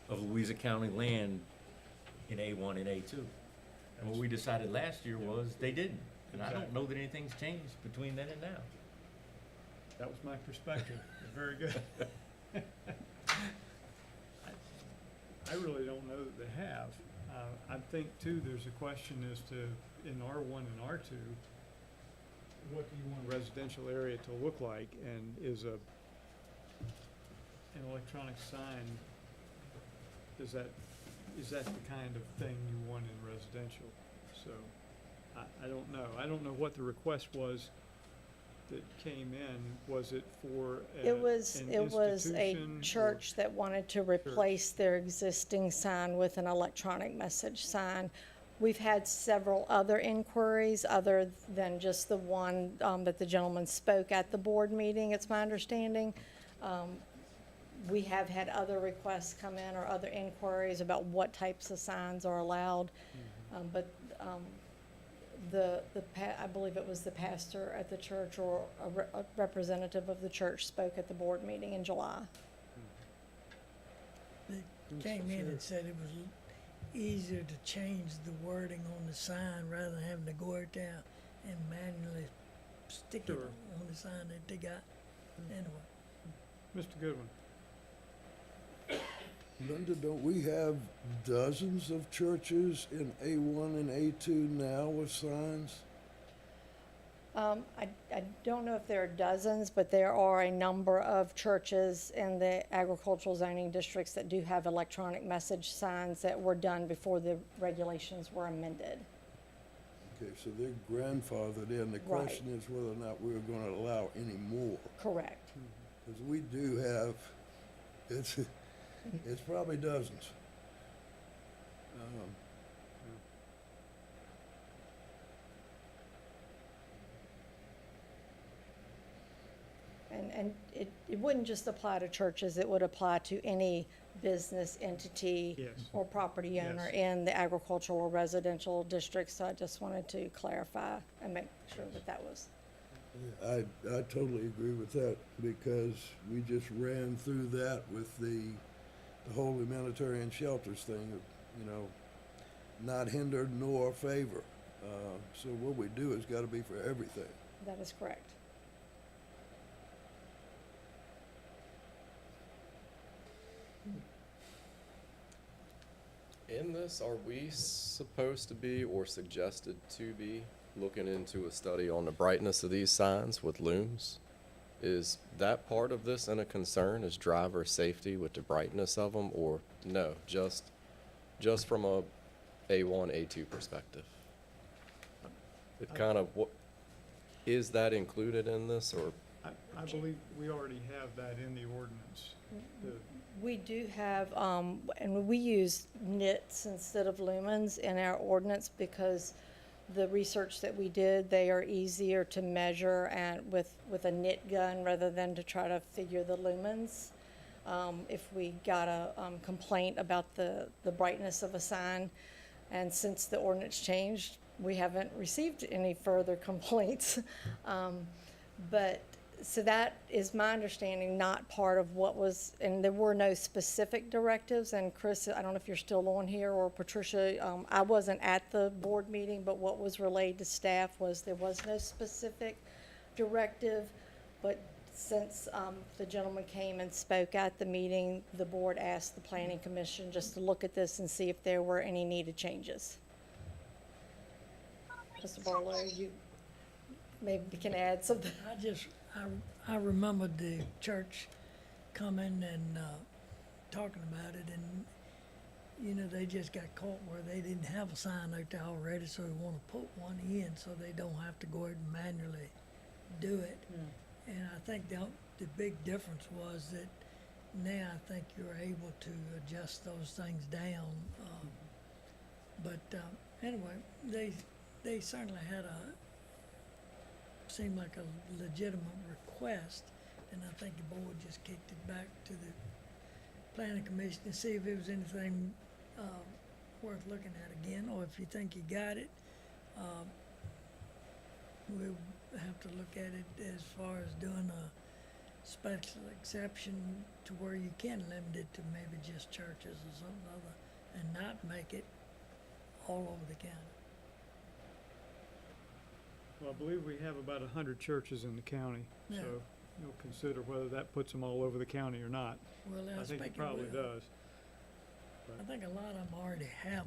of Louisa County land in A1 and A2? And what we decided last year was they didn't. And I don't know that anything's changed between then and now. That was my perspective. Very good. I really don't know that they have. I think too, there's a question as to, in R1 and R2, what do you want a residential area to look like? And is an electronic sign, is that the kind of thing you want in residential? So, I don't know. I don't know what the request was that came in. Was it for It was an a institution or- church that wanted to replace their existing sign with an electronic message sign. We've had several other inquiries other than just the one that the gentleman spoke at the board meeting, it's my understanding. We have had other requests come in or other inquiries about what types of signs are allowed. But I believe it was the pastor at the church or a representative of the church spoke at the board meeting in July. They came in and said it was easier to change the wording on the sign rather than having to go out there and manually stick it Sure. on the sign that they got. Anyway, Mr. Goodwin. Linda, don't we have dozens of churches in A1 and A2 now with signs? I don't know if there are dozens, but there are a number of churches in the agricultural zoning districts that do have electronic message signs that were done before the regulations were amended. Okay, so they're grandfathered in. The Right. question is whether or not we're gonna allow any more. Correct. Because we do have, it's probably dozens. And it wouldn't just apply to churches, it would apply to any business entity Yes. or property owner Yes. in the agricultural or residential district. So I just wanted to clarify and make sure that that was. I totally agree with that because we just ran through that with the whole humanitarian shelters thing, not hindered nor favor. So what we do has got to be for everything. That is correct. In this, are we supposed to be or suggested to be looking into a study on the brightness of these signs with looms? Is that part of this and a concern, is driver safety with the brightness of them, or no, just from a A1, A2 perspective? It kind of, what, is that included in this, or? I believe we already have that in the ordinance. We do have, and we use nits instead of lumens in our ordinance because the research that we did, they are easier to measure and with a nit gun rather than to try to figure the lumens. If we got a complaint about the brightness of a sign, and since the ordinance changed, we haven't received any further complaints. But So that is my understanding, not part of what was, and there were no specific directives, and Chris, I don't know if you're still on here, or Patricia, I wasn't at the board meeting, but what was relayed to staff was there was no specific directive, but since, the gentleman came and spoke at the meeting, the board asked the planning commission just to look at this and see if there were any needed changes. Mr. Barlow, you maybe can add something. I remembered the church coming and, talking about it, and, you know, they just got caught where they didn't have a sign out there already, so they wanna put one in, so they don't have to go ahead and manually do it. And I think the big difference was that now I think you're able to adjust those things down. But anyway, they certainly had seemed like a legitimate request, and I think the board just kicked it back to the planning commission to see if there was anything worth looking at again, or if you think you got it, we'll have to look at it as far as doing a special exception to where you can limit it to maybe just churches or something other, and not make it all over the county. Well, I believe we have about 100 churches in the county, Yeah. so you'll consider whether that puts them all over the county or not. Well, I I think expect it probably will. does. I think a lot of them already have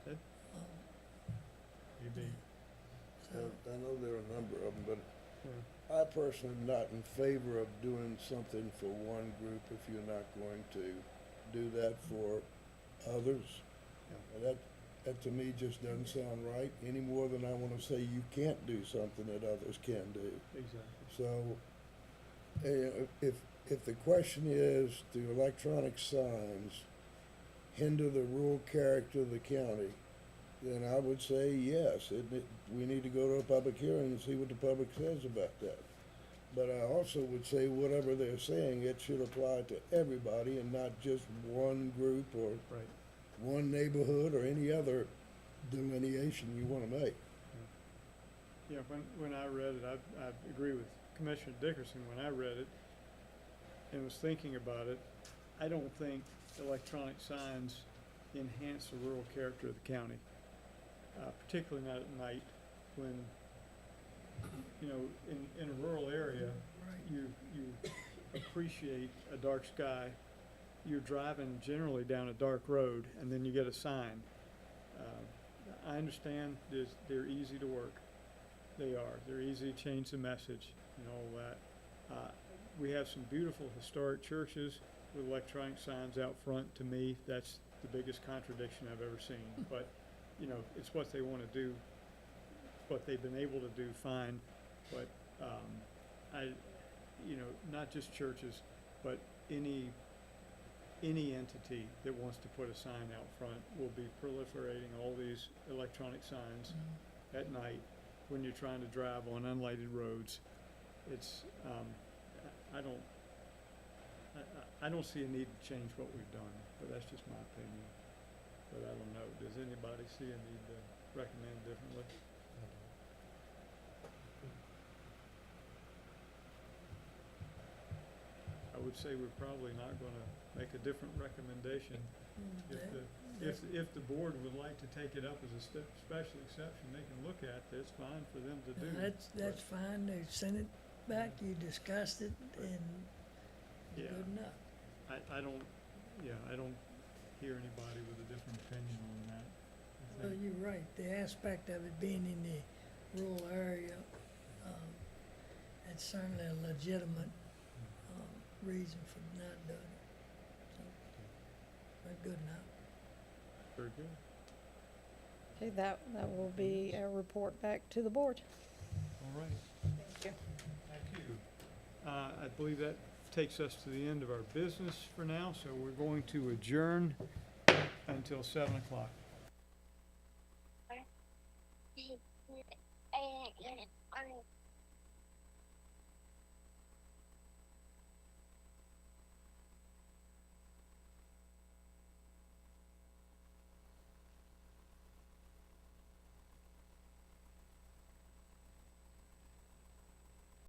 them. Maybe. So, I know there are a number of them, Yeah. but I personally am not in favor of doing something for one group if you're not going to do that for others. And that to me just doesn't sound right, any more than I wanna say you can't do something that others can do. Exactly. So, if the question is, do electronic signs hinder the rural character of the county, then I would say yes, we need to go to a public hearing and see what the public says about that. But I also would say whatever they're saying, it should apply to everybody and not just one group or Right. one neighborhood or any other delineation you wanna make. Yeah, when I read it, I agree with Commissioner Dickerson. When I read it and was thinking about it, I don't think electronic signs enhance the rural character of the county, particularly not at night when, you know, in a rural area, you appreciate a dark sky. You're driving generally down a dark road, and then you get a sign. I understand they're easy to work. They are. They're easy to change the message and all that. We have some beautiful historic churches with electronic signs out front. To me, that's the biggest contradiction I've ever seen. But, you know, it's what they want to do, what they've been able to do, fine. But you know, not just churches, but any entity that wants to put a sign out front will be proliferating all these electronic signs at night when you're trying to drive on unlighted roads. It's, I don't see a need to change what we've done, but that's just my opinion. But I don't know, does anybody see a need to recommend differently? I would say we're probably not gonna make a different recommendation. If the board would like to take it up as a special exception, they can look at it, it's fine for them to do. That's fine, they sent it back, you discussed it, and Yeah. good enough. I don't hear anybody with a different opinion on that. I Well, think- you're right, the aspect of it being in the rural area, it's certainly a legitimate, reason for not doing it. So, but good enough. Very good. Okay, that will be a report back to the board. All right. Thank you. Thank you. I believe that takes us to the end of our business for now, so we're going to adjourn until 7 o'clock. I